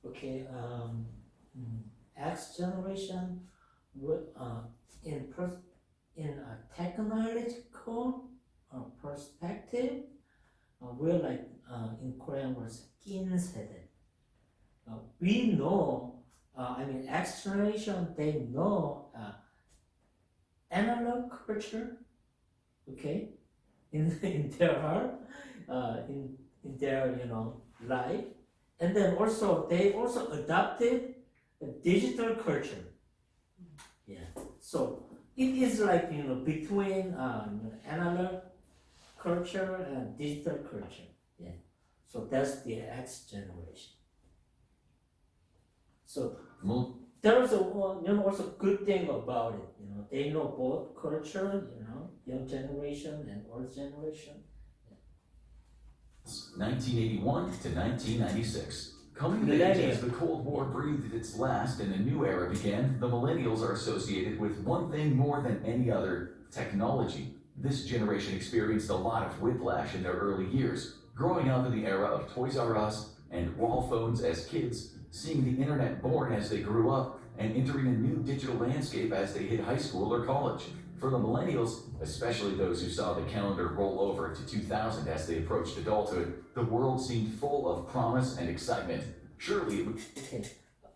Okay, X generation in a technological perspective, we're like in Korean words, 낀 세대. We know, X generation, they know analog culture, okay, in their heart, in their life, and then also they also adopted a digital culture. Yeah, so it is like between analog culture and digital culture. Yeah, so that's the X generation. So there's also good thing about it. They know both culture, young generation and old generation. 1981 to 1996. Coming of age as the Cold War breathed its last and a new era began, the millennials are associated with one thing more than any other: technology. This generation experienced a lot of whiplash in their early years, growing up in the era of Toys R Us and wall phones as kids, seeing the internet born as they grew up, and entering a new digital landscape as they hit high school or college. For the millennials, especially those who saw the calendar roll over to 2000 as they approached adulthood, the world seemed full of promise and excitement. Surely it would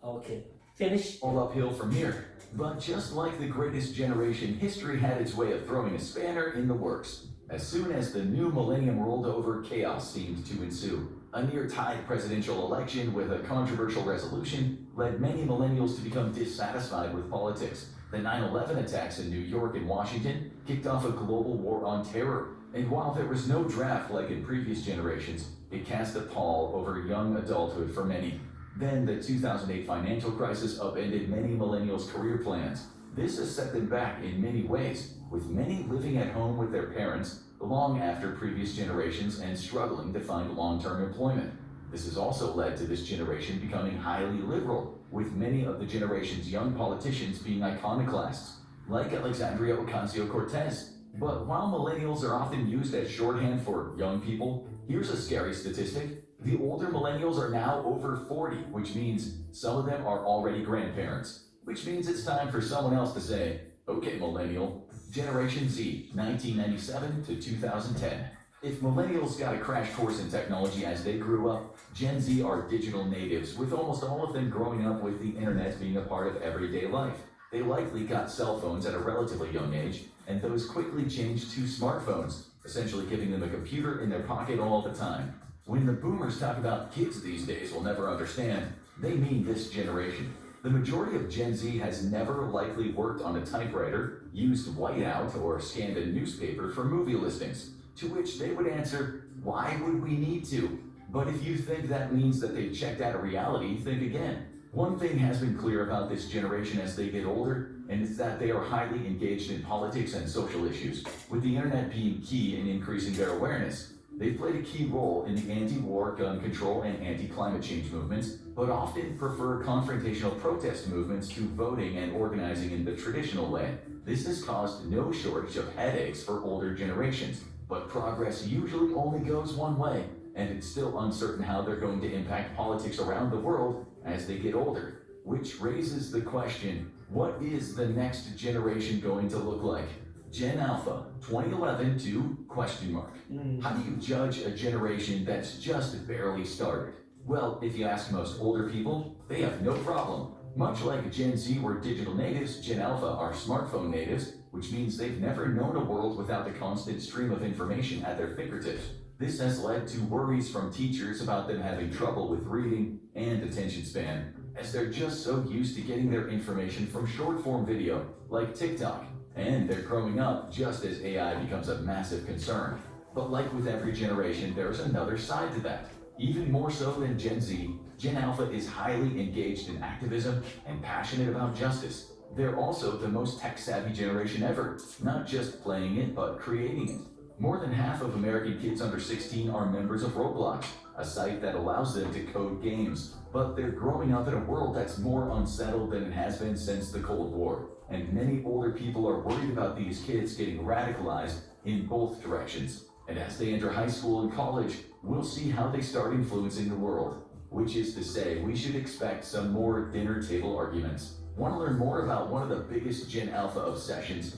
Okay, finish. all uphill from here. But just like the greatest generation, history had its way of throwing a spanner in the works. As soon as the new millennium rolled over, chaos seemed to ensue. A near-tied presidential election with a controversial resolution led many millennials to become dissatisfied with politics. The 9/11 attacks in New York and Washington kicked off a global war on terror, and while there was no draft like in previous generations, it cast a pall over young adulthood for many. Then the 2008 financial crisis upended many millennials' career plans. This has set them back in many ways, with many living at home with their parents long after previous generations and struggling to find long-term employment. This has also led to this generation becoming highly liberal, with many of the generation's young politicians being iconoclasts, like Alexandria Ocasio-Cortez. But while millennials are often used as shorthand for young people, here's a scary statistic. The older millennials are now over 40, which means some of them are already grandparents, which means it's time for someone else to say, okay, millennial, Generation Z, 1997 to 2010. If millennials got a crash course in technology as they grew up, Gen Z are digital natives, with almost all of them growing up with the internet being a part of everyday life. They likely got cell phones at a relatively young age, and those quickly changed to smartphones, essentially giving them a computer in their pocket all the time. When the boomers talk about kids these days will never understand, they mean this generation. The majority of Gen Z has never likely worked on a typewriter, used whiteout, or scanned a newspaper for movie listings. To which they would answer, why would we need to? But if you think that means that they've checked out of reality, think again. One thing has been clear about this generation as they get older, and it's that they are highly engaged in politics and social issues, with the internet being key in increasing their awareness. They've played a key role in the anti-war, gun control, and anti-climate change movements, but often prefer confrontational protest movements to voting and organizing in the traditional way. This has caused no shortage of headaches for older generations, but progress usually only goes one way, and it's still uncertain how they're going to impact politics around the world as they get older. Which raises the question, what is the next generation going to look like? Gen Alpha, 2011 to question mark. How do you judge a generation that's just barely started? Well, if you ask most older people, they have no problem. Much like Gen Z were digital natives, Gen Alpha are smartphone natives, which means they've never known a world without the constant stream of information at their fingertips. This has led to worries from teachers about them having trouble with reading and attention span, as they're just so used to getting their information from short-form video, like TikTok. And they're growing up just as AI becomes a massive concern. But like with every generation, there's another side to that. Even more so than Gen Z, Gen Alpha is highly engaged in activism and passionate about justice. They're also the most tech-savvy generation ever, not just playing it, but creating it. More than half of American kids under 16 are members of Roblox, a site that allows them to code games. But they're growing up in a world that's more unsettled than it has been since the Cold War. And many older people are worried about these kids getting radicalized in both directions. And as they enter high school and college, we'll see how they start influencing the world. Which is to say, we should expect some more dinner table arguments. Want to learn more about one of the biggest Gen Alpha obsessions?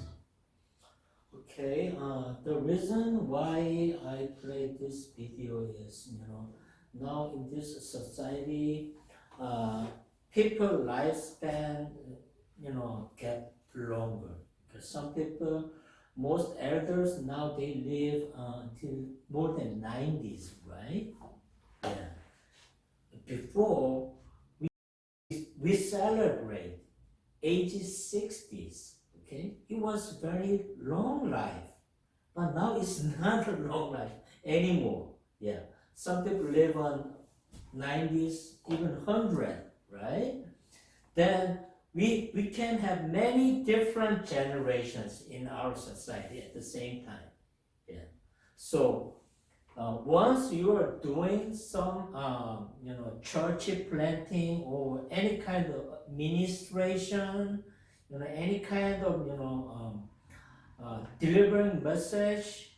Okay, the reason why I played this video is, now in this society, people lifespan, get longer. Because some people, most elders now they live until more than 90s, right? Yeah. Before we celebrate ages 60s. Okay, it was very long life, but now it's not a long life anymore. Yeah, some people live on 90s, even 100, right? Then we can have many different generations in our society at the same time. Yeah, so once you are doing some church planting or any kind of ministration, any kind of delivering message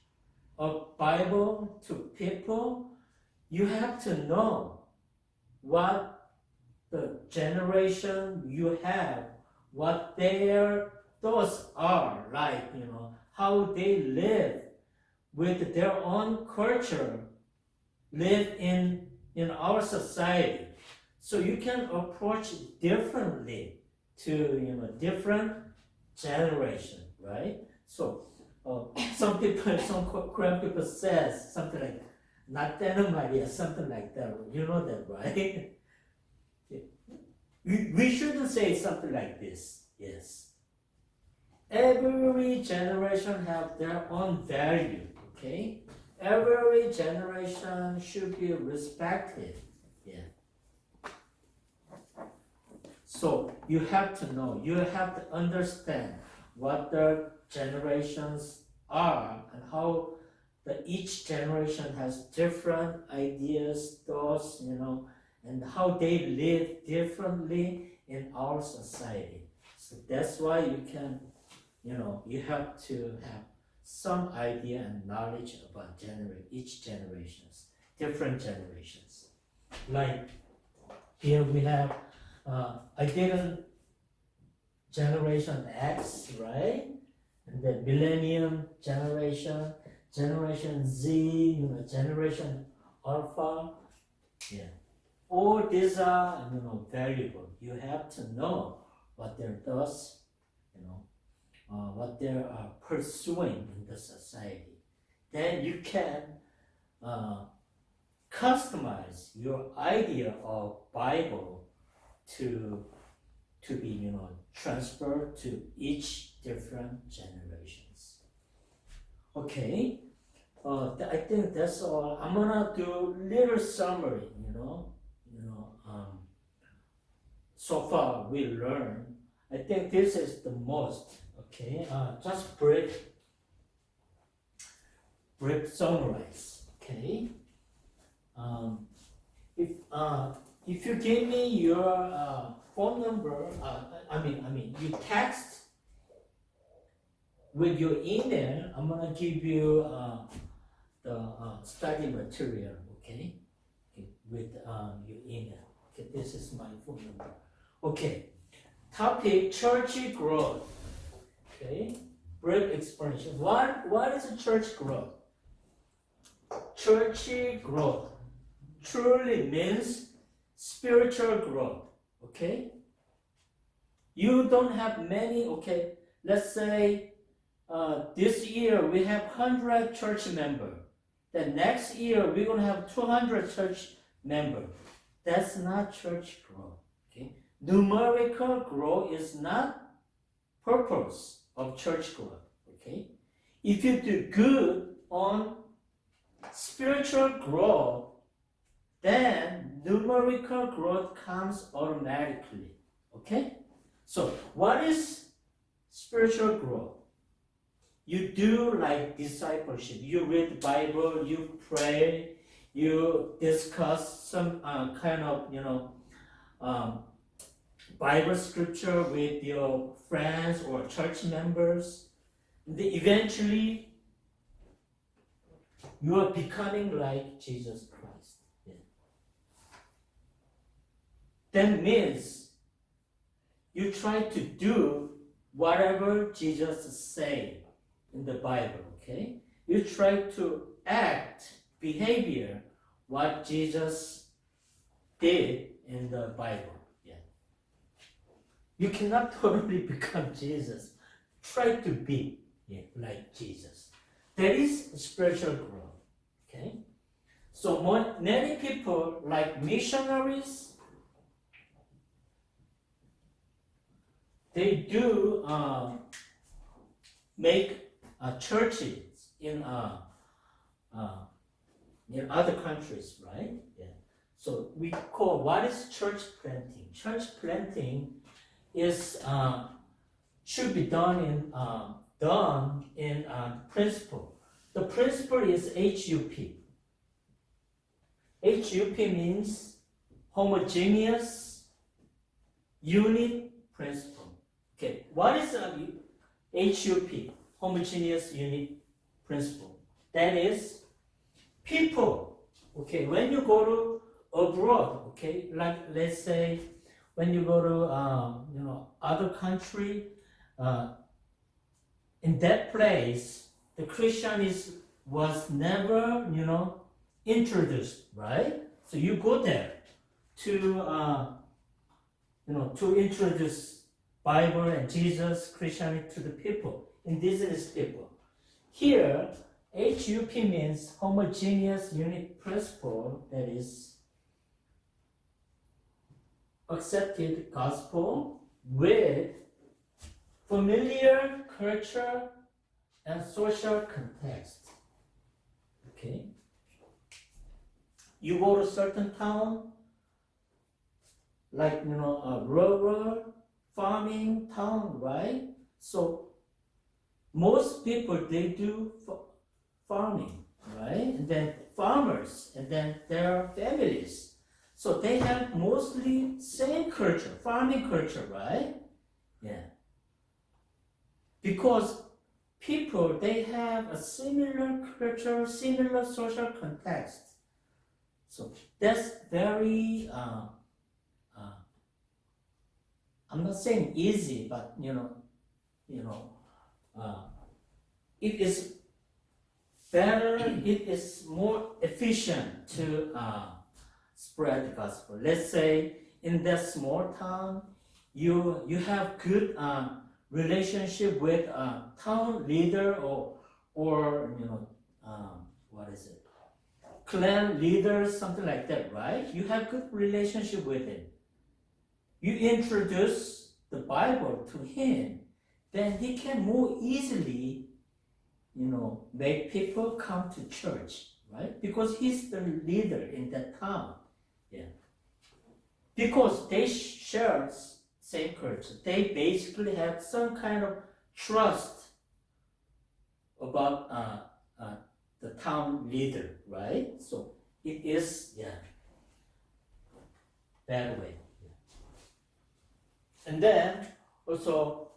of Bible to people, you have to know what the generation you have, what their thoughts are like, how they live with their own culture, live in our society. So you can approach differently to different generation, right? So some people, some Korean people says something like "나때는 말이야," something like that. You know that, right? We shouldn't say something like this. Yes. Every generation have their own value. Okay. Every generation should be respected. Yeah. So you have to know, you have to understand what the generations are and how each generation has different ideas, thoughts, and how they live differently in our society. So that's why you can, you have to have some idea and knowledge about each generations, different generations. Like here we have I did generation X, right? And then millennium generation, generation Z, generation Alpha. Yeah. All these are, variable. You have to know what their thoughts, what they are pursuing in the society. Then you can customize your idea of Bible to be transferred to each different generations. Okay, I think that's all. I'm gonna do little summary. So far we learned. I think this is the most. Okay, just brief summarize. Okay, if you give me your phone number, you text with your email, I'm gonna give you the study material, okay? With your email. Okay, this is my phone number. Okay, topic church growth. Okay, great explanation. What is church growth? Church growth truly means spiritual growth. Okay? You don't have many, okay, let's say this year we have 100 church members. Then next year we're going to have 200 church members. That's not church growth. Okay? Numerical growth is not purpose of church growth. Okay? If you do good on spiritual growth, then numerical growth comes automatically. Okay? So, what is spiritual growth? You do like discipleship. You read the Bible, you pray, you discuss some kind of, Bible scripture with your friends or church members. And then eventually, you are becoming like Jesus Christ. Yeah. That means you try to do whatever Jesus said in the Bible, okay? You try to act, behavior, what Jesus did in the Bible. Yeah. You cannot totally become Jesus. Try to be like Jesus. That is spiritual growth, okay? So many people, like missionaries, they do make churches in other countries, right? Yeah. So we call, what is church planting? Church planting is should be done in principle. The principle is HUP. HUP means homogeneous unit principle. Okay, what is HUP? Homogeneous unit principle. That is, people. Okay, when you go to abroad, okay, like let's say when you go to other country, in that place, the Christianism was never introduced, right? So you go there to to introduce Bible and Jesus, Christianity to the people, indigenous people. Here, HUP means homogeneous unit principle, that is accepted gospel with familiar culture and social context. Okay? You go to certain town, like a rural farming town, right? So most people, they do farming, right? And then farmers, and then their families. So they have mostly same culture, farming culture, right? Yeah. Because people, they have a similar culture, similar social context. So that's very, I'm not saying easy, but it is better, it is more efficient to spread the gospel. Let's say in that small town, you have good relationship with town leader or what is it? Clan leader, something like that, right? You have good relationship with him. You introduce the Bible to him, then he can more easily, make people come to church, right? Because he's the leader in that town. Yeah. Because they share same culture. They basically have some kind of trust about the town leader, right? So it is, that way. And then also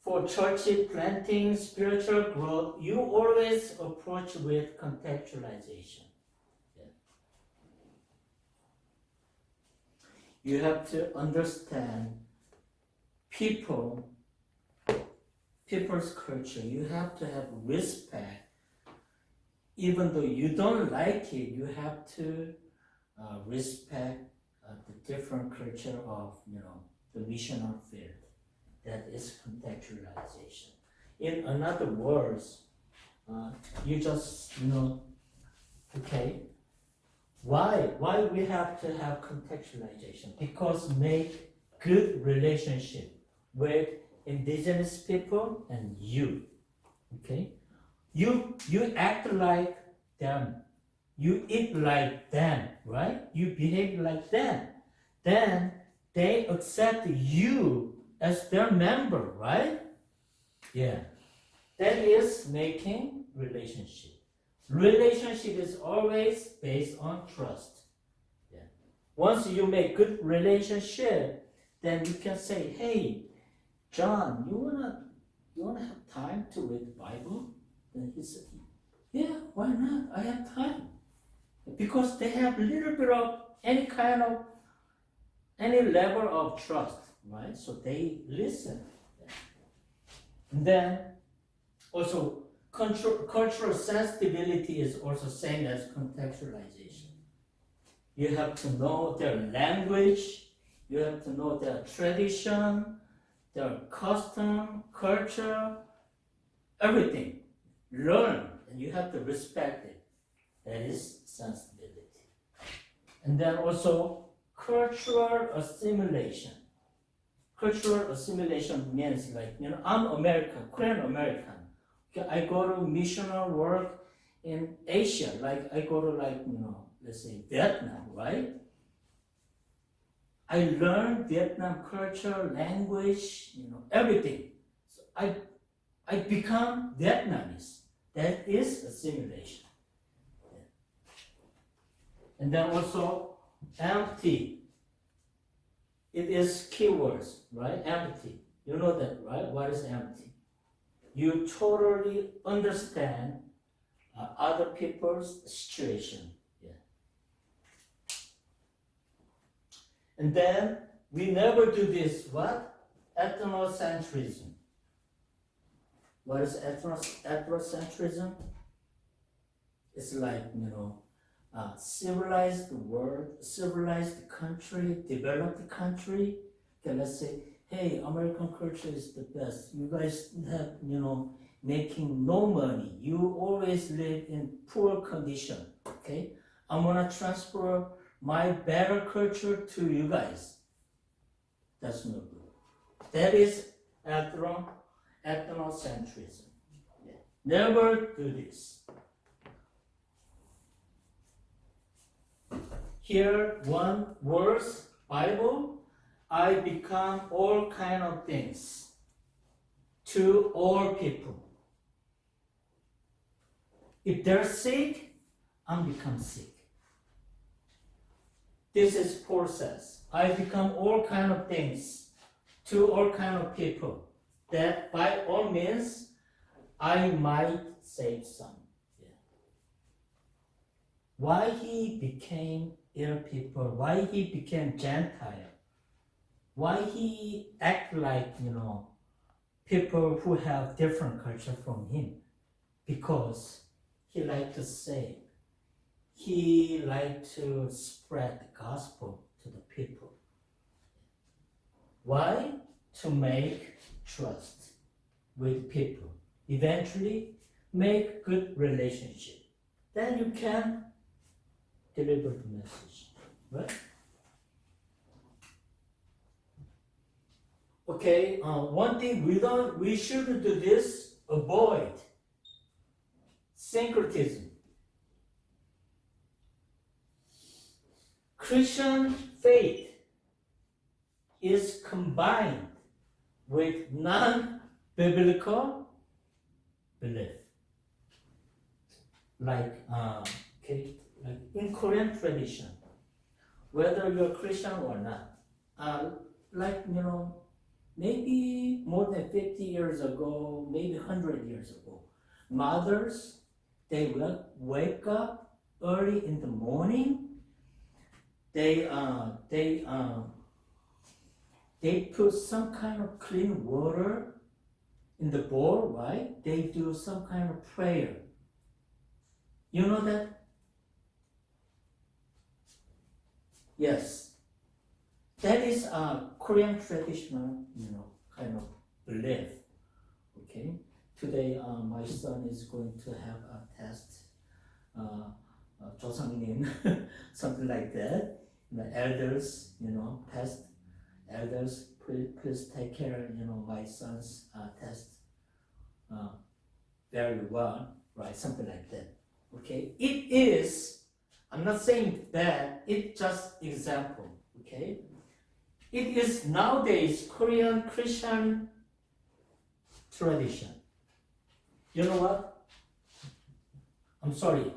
for church planting, spiritual growth, you always approach with contextualization. Yeah. You have to understand people people's culture, you have to have respect. Even though you don't like it, you have to respect the different culture of, the missional field. That is contextualization. In other words, you just, okay, why we have to have contextualization? Because make good relationship with indigenous people and you, okay? You act like them, you eat like them, right? You behave like them. Then they accept you as their member, right? Yeah. That is making relationship. Relationship is always based on trust. Yeah. Once you make good relationship, then you can say, hey, John, you wanna have time to read the Bible? Then he said, yeah, why not? I have time. Because they have a little bit of any level of trust, right? So they listen. And then also cultural sensitivity is also same as contextualization. You have to know their language, you have to know their tradition, their custom, culture, everything. Learn, and you have to respect it. That is sensibility. And then also cultural assimilation. Cultural assimilation means like, I'm American, Korean American. Okay, I go to missional work in Asia, like I go to let's say Vietnam, right? I learn Vietnam culture, language, everything. So I become Vietnamese. That is assimilation. Yeah. And then also empty. It is keywords, right? Empty. You know that, right? What is empty? You totally understand other people's situation. Yeah. And then we never do this, what? Ethnocentrism. What is ethnocentrism? It's like, civilized world, civilized country, developed country. Okay, let's say, hey, American culture is the best. You guys have, making no money. You always live in poor condition, okay? I'm gonna transfer my better culture to you guys. That's no good. That is ethnocentrism. Yeah. Never do this. Here, one verse, Bible, I become all kind of things to all people. If they're sick, I'm become sick. This is Paul says, I become all kind of things to all kind of people, that by all means I might save some. Yeah. Why he became ill people, why he became Gentile, why he act like, people who have different culture from him, because he liked to save. He liked to spread the gospel to the people. Why? To make trust with people. Eventually, make good relationship. Then you can deliver the message, right? Okay, one thing we shouldn't do this, avoid syncretism. Christian faith is combined with non-biblical belief. Like in Korean tradition, whether you're Christian or not, maybe more than 50 years ago, maybe 100 years ago, mothers, they will wake up early in the morning. They put some kind of clean water in the bowl, right? They do some kind of prayer. You know that? Yes. That is a Korean traditional, kind of belief. Okay. Today, my son is going to have a test. 조상님, something like that. The elders, test. Elders, please take care, my son's test very well, right? Something like that. Okay. It is. I'm not saying that. It's just example. Okay. It is nowadays Korean Christian tradition. You know what? I'm sorry.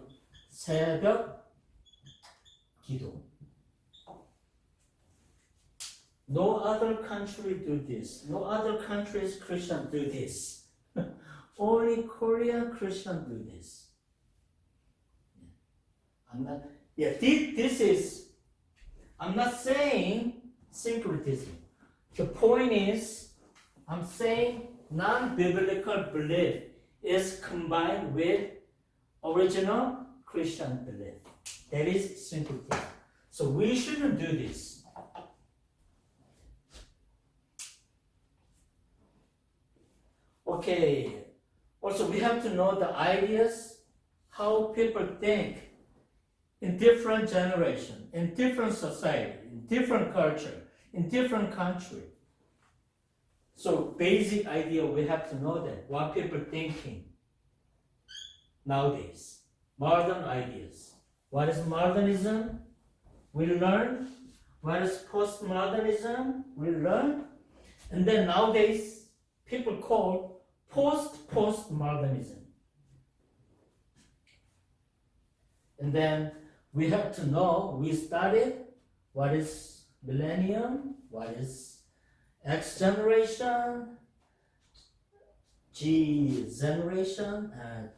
새벽 기도. No other country do this. No other country's Christian do this. Only Korean Christian do this. This is, I'm not saying syncretism. The point is, I'm saying non-biblical belief is combined with original Christian belief. That is syncretism. So we shouldn't do this. Okay. Also, we have to know the ideas, how people think in different generation, in different society, in different culture, in different country. So basic idea, we have to know that, what people thinking nowadays. Modern ideas. What is modernism? We learn. What is postmodernism? We learn. And then nowadays, people call postmodernism. And then we have to know, we studied what is millennium, what is X generation, G generation, and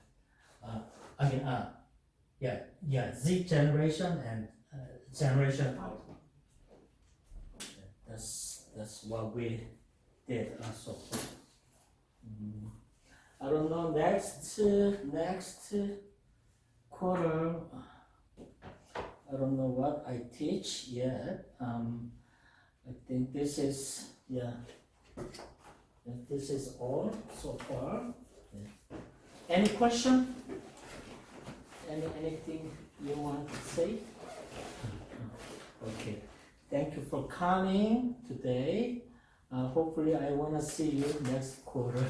Z generation and generation alpha. That's what we did also. I don't know, next quarter, I don't know what I teach yet. I think this is, this is all so far. Yeah. Any question? Anything you want to say? Okay. Thank you for coming today. Hopefully I want to see you next quarter.